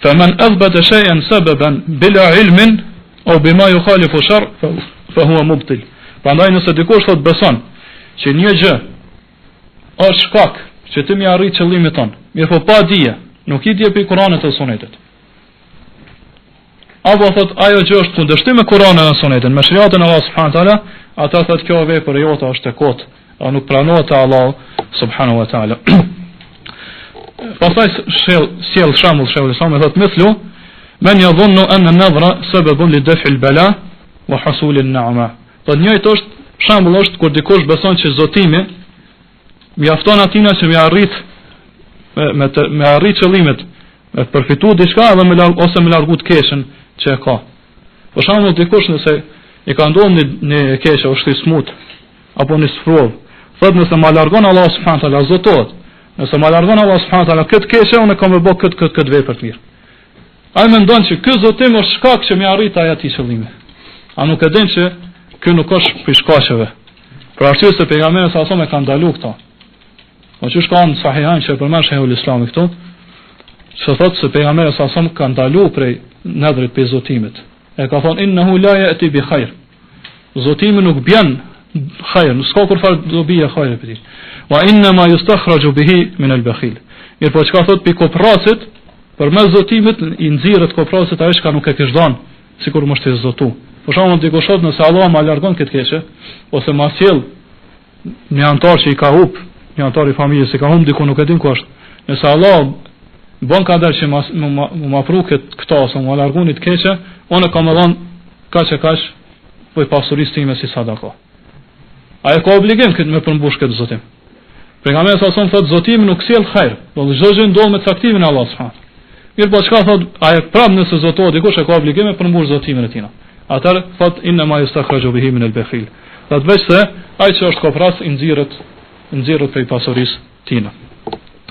Fa man athbata shay'an sababan bila ilmin aw bima yukhalifu shar' fa huwa mubtil. Prandaj nëse dikush thot beson që një gjë është shkak që ti më arrit qëllimin ton, mirë po pa dije, nuk i di për Kur'anit dhe Sunetit. Apo thot ajo gjë është kundërshtim me Kur'anin dhe Sunetin, me shariatën e Allah subhanahu wa taala, ata thot kjo vepër jote është e kot, a nuk pranohet te Allah subhanahu wa taala. Pastaj sjell shembull Islam thot mithlu men yadhunnu anna an-nadhra sababun li daf'i al-bala wa husul an-ni'ma. Po njëjtë është shembull është kur dikush beson që zotimi mjafton atina që me arrit qëllimet, me përfitu diçka edhe ose me largu të keqen që e ka. Për shembull dikush nëse i ka ndodhur në keqe është i smut apo në sfrov, thot nëse ma largon Allah subhanahu wa taala zotohet. Nëse ma largon Allah subhanahu wa taala këtë keqe, unë kam bërë këtë vepër të mirë. Ai mendon që ky zotim është shkak që më arrit ai aty qëllimi. A nuk e din që ky nuk është për shkaqeve. Për arsye se pejgamberi sa sa më ka ndaluar këto. Po çu shkon sahihan që përmend Sheikhul Islam këtu, që thotë se pejgamberi sa sa ka ndalu prej nadrit për zotimit. E ka thonë innahu la ya'ti bi khair. Zotimi nuk bjen khair, s'ka kur fal do bie khair për ti. Wa inna ma yustakhraju bihi min al-bakhil. Mirë po çka thotë pi kopracit, përmes zotimit i nxirret kopracit ajo që nuk e kish dhënë, sikur mos të zotu. Për shembull dikush thotë nëse Allah ma largon këtë keqe ose ma sjell një antar që i ka humb, një antar i familjes i ka humb diku nuk e din ku është. Nëse Allah bon ka dërë që ma pru këta ose ma largunit keqe, unë kam e dhonë kaq e kaq për pasurisë time si sadaka. A e ka obligim këtë me përmbush këtë zotim. Pejgamberi sa son thotë zotimi nuk sjell hajër, do të çdo gjë ndodh me caktimin e Allahut subhanahu. Mirë po çka thotë, a e prap nëse zotohet dikush e ka obligim me përmbush zotimin e tij. Atar thotë inna ma yustakhraju bihi min al-bakhil. Do të vetë se ai që është kopras i nxirret prej pasurisë tina.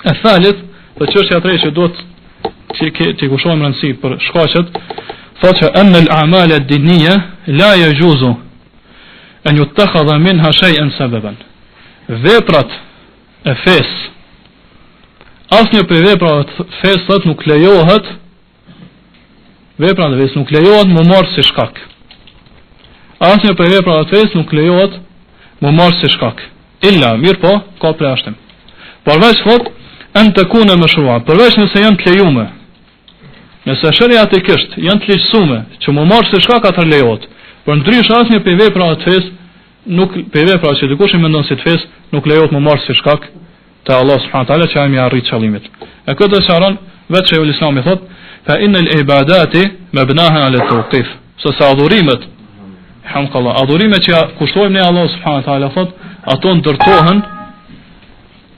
E thalith, dhe çështja e tretë që duhet të kushtojmë rëndësi për shkaqet, thotë që anna al-a'mal ad-diniyya la yajuzu an yuttakhadha minha shay'an sababan. Veprat e fesë, asnjë prej veprave të fesë nuk lejohet, veprat e fesë nuk lejohet më marr si shkak. Asnjë prej veprave të fesë nuk lejohet më marr si shkak. Illa, mirë po, ka plashtim. Përveç thotë an takuna mashru'a, përveç nëse janë të lejume. Nëse shariatikisht janë të lehtësuar që më marr si shkak atë lejohet. Por ndryshe asnjë prej veprave të fesë nuk prej veprave që dikush i mendon si të fesë nuk lejohet më marr si shkak te Allah subhanahu wa taala që ai më arrit qëllimit. E këtë sharon vetë Sheikhul Islam i thotë fa inal ibadati mabnaha ala tawqif. Sa adhurimet, hamdallah, adhurimet që kushtojmë ne Allah subhanahu wa taala thotë ato ndërtohen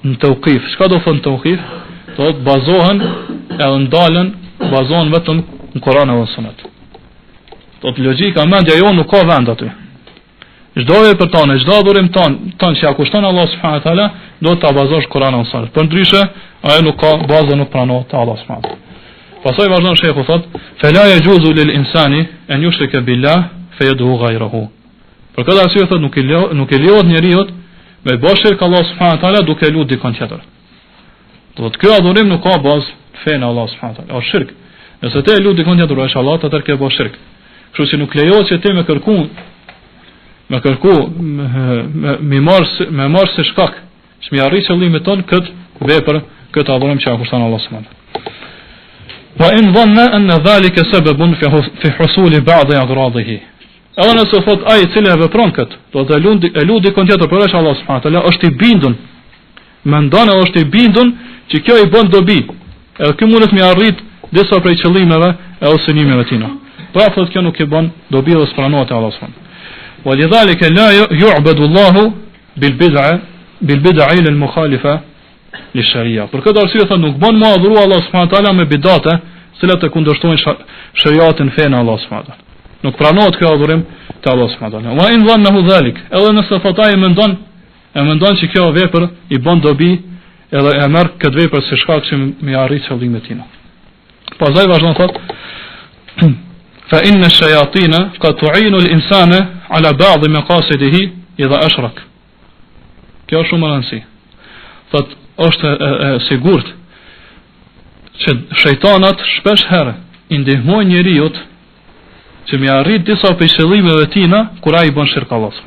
në tawqif. Çka do thonë tawqif? Do të bazohen e ndalen bazohen vetëm në Kur'an dhe Sunet. Do të logjika mendja jo nuk ka vend aty. Çdo vepër tonë, çdo adhurim ton që ja kushton Allah subhanahu wa taala, do ta bazosh Kur'anin dhe Sunet. Për ndryshe, ajo nuk ka bazë, nuk pranohet te Allah subhanahu wa taala. Pastaj vazhdon shehu thotë, "Fala yajuzu lil insani an yushrika billah fayad'u ghayrahu." Për këtë arsye thotë nuk e lejohet njeriu me bësh shirk Allah subhanahu wa taala duke lut dikon tjetër. Do të ky adhurim nuk ka bazë fen Allah subhanahu wa taala. Është shirk. Nëse ti e lut dikon tjetër është Allah, atëherë ke bësh shirk. Kështu që nuk lejohet që ti me kërku me marr se shkak që mi arrit qëllimin ton kët vepër, kët adhurim që kushton Allah subhanahu. Wa in dhanna anna dhalika sababun fi husul ba'd aghradihi. Edhe nëse thot ai i cili e vepron kët, do të lut dikon tjetër përveç Allah subhanahu taala, është i bindun. Mendon edhe është i bindun që kjo i bën dobi. Edhe ky mundet mi arrit disa prej qëllimeve e synimeve tina. Pra thot kjo nuk i bën dobi dhe spranohet Allah subhanahu. ولذلك لا يعبد الله بالبدع المخالفة للشريعة. Për këtë arsye thonë nuk bën më adhuru Allah subhanahu wa taala me bidate, të cilat e kundërshtojnë shariatin fenë Allah subhanahu wa taala. Nuk pranohet kjo adhurim te Allah subhanahu wa taala. Wa in dhannahu dhalik, edhe nëse thot ai mendon që kjo vepër i bën dobi, edhe e merr këtë vepër si shkak që më arrit qëllimin e tij. Pastaj vazhdon thotë fa inna ash-shayatin qad tu'inu al-insana ala ba'd maqasidihi idha ashrak. Kjo është shumë e rëndësishme. Thot është sigurt që shejtanat shpesh herë i ndihmojnë njeriu që mi arrit disa prej qëllimeve tina kur ai bën shirk Allahut.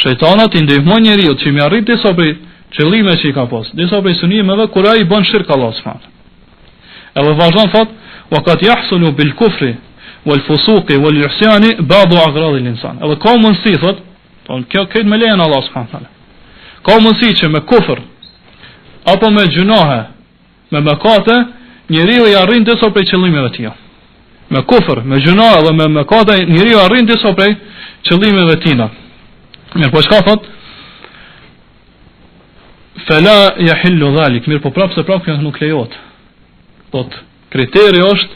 Shejtanat i ndihmojnë njeriu që mi arrit disa prej qëllimeve që i ka pas, disa prej synimeve kur ai bën shirk Allahut. Edhe vazhdon thot wa qad yahsulu bil kufri wal fusuqi wal isyani ba'd aghrad al insan. Edhe ka mundësi thot, kjo këtë me lejen Allah subhanahu wa taala. Ka mundësi që me kufër apo me gjunahe, me mëkate, njeriu i arrin disa prej qëllimeve të tij. Me kufër, me gjunahe dhe me mëkate, njeriu arrin disa prej qëllimeve të tij. Mirë, po çka thot? Fala yahillu dhalik. Mirë, po prapse kjo nuk lejohet. Thot, kriteri është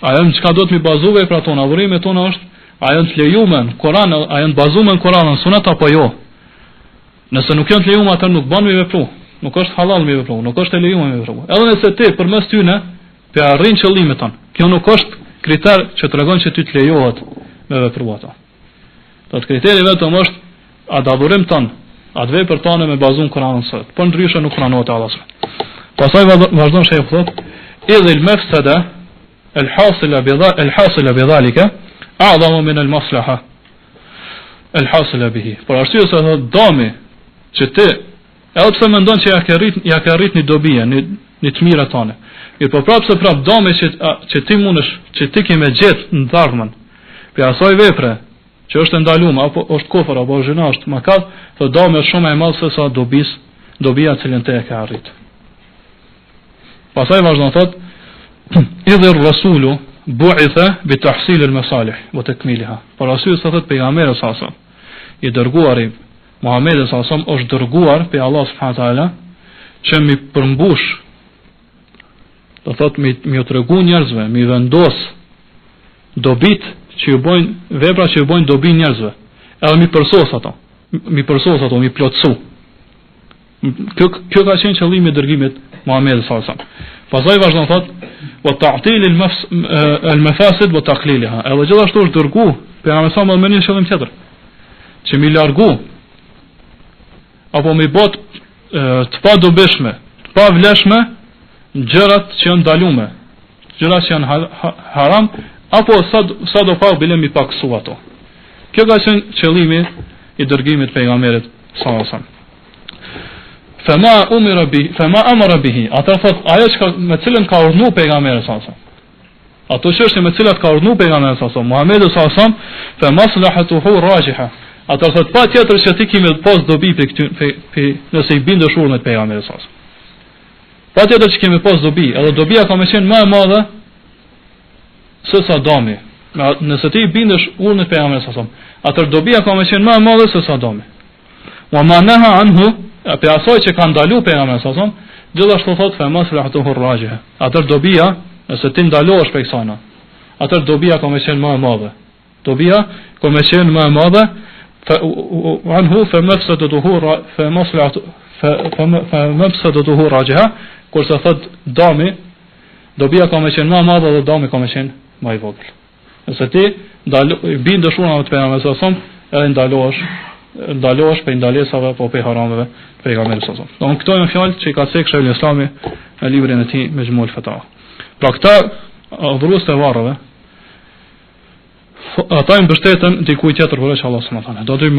ajo në çka do të mi bazove për ato, adhurimet tona është ajo të lejuar në Kur'an, ajo të bazuar në Kur'an, në Sunet apo jo. Nëse nuk janë të lejuar atë nuk bën me vepru. Nuk është halal me vepru, nuk është e lejuar me vepru. Edhe nëse ti përmes tyne pe arrin qëllimet ton, kjo nuk është kriter që tregon që ty të lejohet me vepru ato. Do të kriteri vetëm është a adhurim ton, atë vepër tonë me bazuar në Kur'anin sot. Po ndryshe nuk pranohet Allah. Pastaj vazhdon sheikh thot idh al-mafsada al-hasila bidhalika a'zamu min al-maslaha al-hasila bihi. Por arsye se thot dami që ti edhe pse mendon që ja ka arrit një dobi, një të mira tone. Mirë, po prapse dami që ti mundesh, që ti ke me gjetë në dharmën. Për asaj vepre që është ndaluar apo është kufër apo është gjuna, është mëkat, thot dami është shumë e madh se sa dobia cilën te e ka arrit. Pastaj vazhdon thot idh ar-rasulu bu'itha bi tahsil al-masalih wa takmilha. Por arsye se thot pejgamberi sa i dërguari Muhamedi sa është dërguar pe Allah subhanahu wa taala që mi përmbush, do thot mi u tregu njerëzve, mi vendos dobit që ju bojnë vepra që ju bojnë dobi njerëzve. Edhe mi përsos ato, mi plotsu. Kjo ka qenë qëllimi i dërgimit Muhamedit sallallahu alaihi wasallam. Pastaj vazhdon thot wa ta'til al-mafasid wa taqlilha. Edhe gjithashtu është dërgu pejgamberi sa më një qëllim tjetër, që mi largu apo mi bot të pa dobishme, të pa vleshme gjërat që janë ndalume, gjërat që janë haram, apo sa do pak bile mi paksu ato. Kjo ka qenë qëllimi i dërgimit pejgamberit sallallahu alaihi wasallam. Fema amara bihi, ata thot ajo që me cilën ka urdhnu pejgamberi sallallahu alaihi wasallam. Ato çështje me cilat ka urdhnu pejgamberi sallallahu alaihi wasallam, Muhamedi sallallahu alaihi wasallam, fa maslahatuhu rajiha. Ata thot pa tjetër që ti kime pas dobi për këtë nëse i bindesh urdhët pejgamberit sallallahu alaihi wasallam. Pa tjetër që kemi pas dobi, edhe dobia ka më qenë më e madhe se sa dami. Nëse ti i bindesh urdhët pejgamberit sallallahu alaihi wasallam, atë dobia ka më qenë më e madhe se sa dami. Wa manaha anhu, pe asoj që ka ndalu pejgamberi sallallahu alaihi wasallam, gjithashtu thot fa maslahatuhu rajiha. Atë dobia, nëse ti ndalohesh prej kësaj, atë dobia ka më qenë më e madhe. Dobia ka më qenë më e madhe عنه فمفسدته راجحة. Kurse thot dami, dobia ka më qenë më e madhe dhe dami ka më qenë më i vogël. Nëse ti bindesh urdhave të pejgamberit sallallahu alaihi wasallam, edhe ndalohesh për ndalesave apo për harameve të pejgamberit sallallahu alaihi wasallam. Këto janë fjalë që i ka thënë Sheikhul Islami në librin e tij Mejmu'ul Fatawa. Pra këta adhurues të varreve, ata i mbështeten dikujt tjetër përveç Allah subhanahu wa taala. Do të i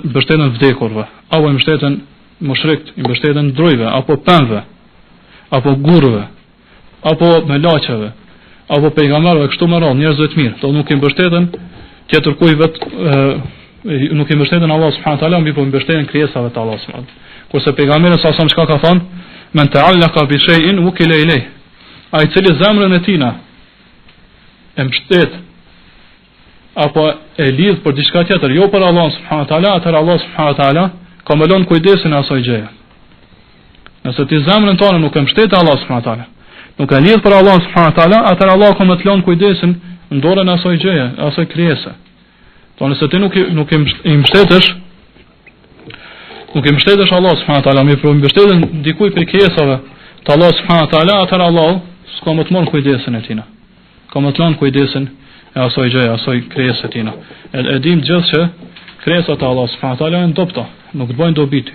mbështeten vdekurve, apo i mbështeten mushrikt, i mbështeten drujve, apo pemëve, apo gurëve, apo melaçeve, apo pejgamberëve, kështu me radhë, njerëzve të mirë. Do nuk i mbështeten tjetër kujt nuk i mbështeten Allah subhanahu wa taala, mbi po i mbështeten krijesave të Allah subhanahu wa taala. Kurse pejgamberi sa çka ka thënë, men ta'allaqa bi shay'in wukila ilayh. Ai cili zemrën e tina e mbështet apo e lidh për diçka tjetër, jo për Allah subhanahu wa taala, atëherë Allah subhanahu wa taala ka më lënë kujdesin e asaj gjëje. Nëse ti zemrën tonë nuk e mbështet Allah subhanahu wa taala, nuk e lidh për Allah subhanahu wa taala, atëherë Allah ka më të lënë kujdesin në dorën e asaj gjëje, asaj krijese. Po nëse ti nuk i mbështetesh, nuk i mbështetesh Allah subhanahu wa taala, më i mbështeten dikujt për krijesave të Allah subhanahu wa taala, atëherë Allah s'ka më të marr kujdesin e tina. Ka më të lënë kujdesin e asoj gjëje, asoj krijesë e tina. E dim gjithë që krijesat e Allah subhanahu wa taala janë dobta, nuk të bëjnë dobi ty.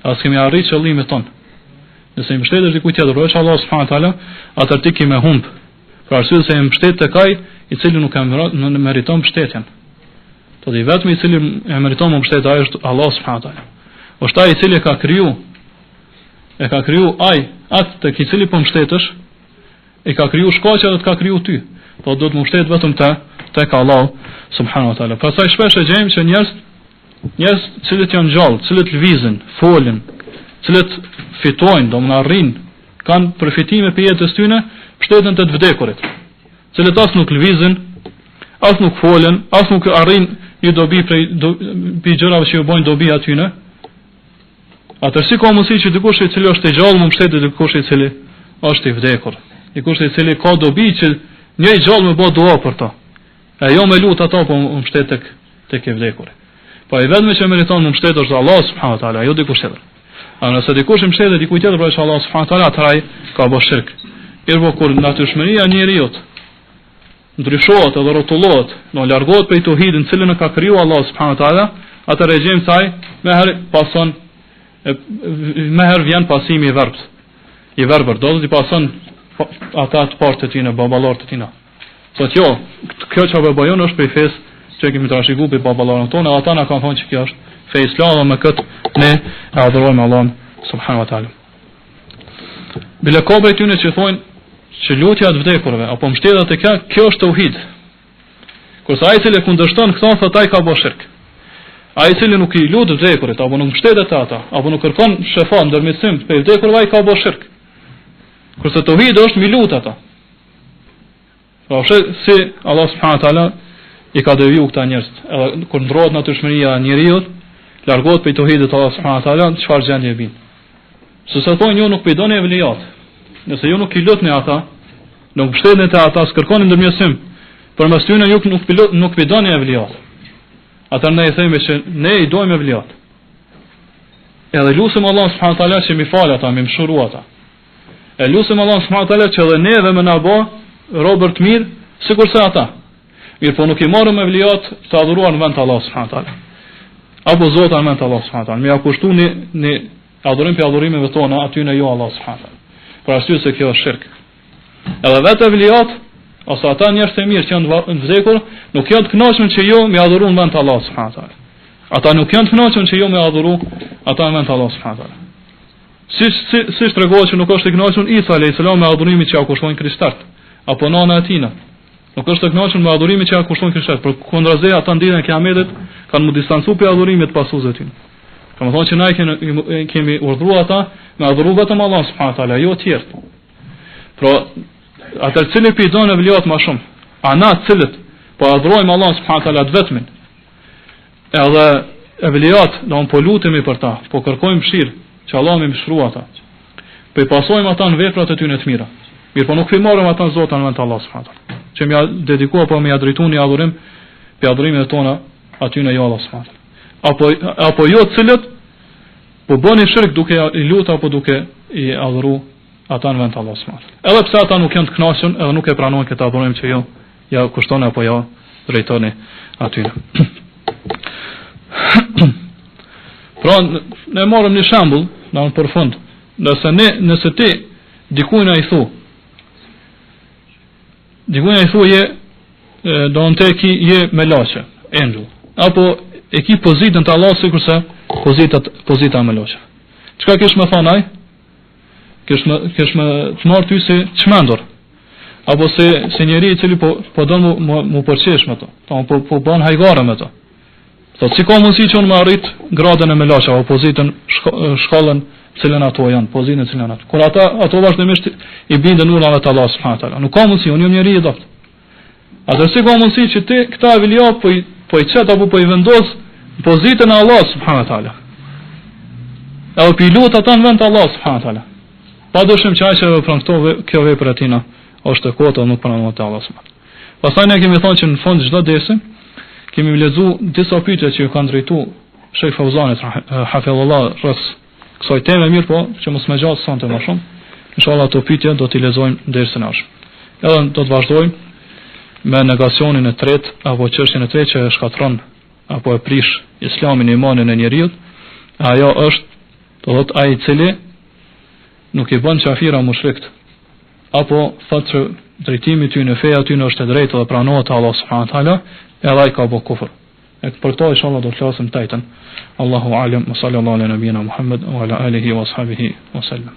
As kemi arrit qëllimin ton. Nëse i mbështetesh dikujt tjetër veç Allah subhanahu wa taala, atëherë ti ke më humb. Për arsye se i mbështet tek ai i cili nuk e meriton mbështetjen. Do të vetëm i cili e meriton mbështetjen ai është Allah subhanahu wa taala. Është ai i cili ka kriju ai atë tek i cili po mbështetesh, e ka kriju shkaqe dhe të ka kriju ty. Po do të më mbështet vetëm tek Allah subhanahu wa taala. Pastaj shpesh e gjejmë që njerëz cilët janë gjallë, cilët lvizin, folin, cilët fitojnë, do më arrin, kanë përfitime për jetës tyne, mbështeten te të vdekurit, cilët as nuk lvizin, as nuk folin, as nuk arrin një dobi prej gjërave që ju bojnë dobi atyne. Atëherë si ka mundësi që dikush i cili është i gjallë më mbështetet dikush i cili është i vdekur, dikush i cili ka dobi që një i gjallë më bë dua për ta, e jo me lut ato po më mbështet tek i vdekur. Po i vetmi që meriton më mbështet është Allah subhanahu wa taala, jo dikush tjetër. A nëse dikush i mbështetet dikujt tjetër përveç Allah subhanahu wa taala, atëherë ka bërë shirk. Irvo kur natyrshmëria e njeriu ndryshohet edhe rrotullohet, do largohet prej tauhidit, cilën e ka kriju Allah subhanahu wa taala, atëherë gjejmë se ai më herë vjen pasimi i verbs. i verbër, do t'i pason ata të partë të tina, baballarët të tina. Thot jo, kjo që apo bëjon është për fesë që kemi trashëguar për baballarët tonë, ata na kanë thonë që kjo është fe islame, me këtë ne e adhurojmë Allahun subhanahu wa taala. Bile ka prej tyre që thonë që lutja të vdekurve apo mbështetja te kjo është tauhid. Kurse ai i cili kundërshton këto thot ai ka bërë shirk. Ai i cili nuk i lut vdekurit apo nuk mbështetet ata, apo nuk kërkon shefat ndërmjetësim për vdekurve, ai ka bërë shirk. Kurse tauhid është mi lut ata. Pra si Allah subhanahu wa taala i ka deviju këta njerëz. Edhe kur ndrohet natyrshmëria e njeriu, largohet prej tauhidit Allah subhanahu wa taala, çfarë gjendje vjen. Se thonë ju nuk pëjdoni e vlijat. Nëse ju nuk i lutni ata, nuk mbështetni te ata, s'kërkoni ndërmjetësim, përmes tyre ju nuk pëjdoni e vlijat. Atëherë ne i themi që ne i dojmë e vlijat. Edhe lusim Allah subhanahu wa taala që mi fal ata, mi mshuru ata. E lusim Allah subhanahu wa taala që edhe neve më na bë robër të mirë, sikurse ata. Mirë, po nuk i marrëm me vlijat të adhuruar në vend të Allah subhanahu wa taala. Apo Zota në vend të Allah subhanahu wa taala. Mi ja kushtu një adhurim për adhurimeve tona aty në jo Allah subhanahu wa taala. Për arsye se kjo është shirk. Edhe vetë vlijat ose ata njerëz të mirë që janë në vdekur, nuk janë të kënaqur që jo me adhurojnë në vend të Allah subhanahu wa taala. Ata nuk janë të kënaqur që jo me adhuru ata në vend të Allah subhanahu wa taala. Si tregohet që nuk është të kënaqur Isa alayhis salam me adhurimin që ja kushtojnë krishterët apo nana e tij. Nuk është të kënaqur me adhurimin që ja kushtojnë krishterët, por kundrazë ata ditën e Kiametit kanë mu distancu për adhurimit pasuesve të tyre. Ka më thonë që na kemi urdhruar ata me adhuru vetëm Allah subhanahu wa taala, jo të tjerë. Pra, atë cili pi donë vlijat më shumë, ana të cilët po adhurojmë Allah subhanahu wa taala të vetmin. Edhe e vlijat, do po lutemi për ta, po kërkojmë mëshirë që Allah më mëshiroj ata. Po i pasojmë ata në veprat e tyre të mira. Mirë, po nuk i marrim ata në Zotin në Allah subhanahu wa taala. Që më dedikoj apo më drejtoni adhurim, pe adhurimet tona aty në jo Allah subhanahu wa taala. Apo jo të cilët po bëni shirk duke i lutur apo duke i adhuru ata në vend të Allah subhanahu wa taala. Edhe pse ata nuk janë të kënaqur, edhe nuk e pranojnë këtë adhurim që jo ja kushton apo jo drejtoni aty. Pra, ne marrim një shembull në përfund. Nëse ti dikujt ai thu je do në te ki je me lache, angel, apo e ki pozitën të Allah sikurse pozita me lache. Çka kesh me thonë ai? Kesh me të marrë ty si çmendur, apo se njeri i cili po don mu përqesh me to, po bën hajgare me to. Thot si ka mundësi që unë me arrit gradën e me lache, apo pozitën shkallën cilën ato janë, pozitën cilën ato. Kur ato vazhdimisht i bindën urdhave të Allah subhanahu wa taala. Nuk ka mundësi, unë jam njeri i dopt. Atë si ka mundësi që ti këta vilja po i qet apo po i vendos pozitën e Allah subhanahu wa taala. Edhe pi lut ata në vend të Allah subhanahu wa taala. Padyshim që ai që vepron kjo vepër e tina është e kotë, nuk pranon te Allah subhanahu wa taala. Pastaj ne kemi thonë që në fund çdo dersi kemi lexuar disa pyetje që ju kanë drejtuar Sheikh Fauzanit hafidhullah rreth kësaj teme, mirë po që mos më gjatë sonte më shumë. Inshallah ato pyetje do t'i lexojmë dersën e ardhshëm. Edhe do të vazhdojmë me negacionin e tretë apo çështjen e tretë që e shkatron apo e prish islamin e imanin e njeriu. Ajo është, do thotë ai i cili nuk i bën kafira mushrikt, apo thotë që drejtimi i tyre në feja tyre është e drejtë dhe pranohet te Allah subhanahu wa taala, edhe ai ka bë kufër. E për to inshallah do të flasim tajtën. Allahu alem, sallallahu ala nabiyina Muhammad wa ala alihi wa ashabihi wa sallam.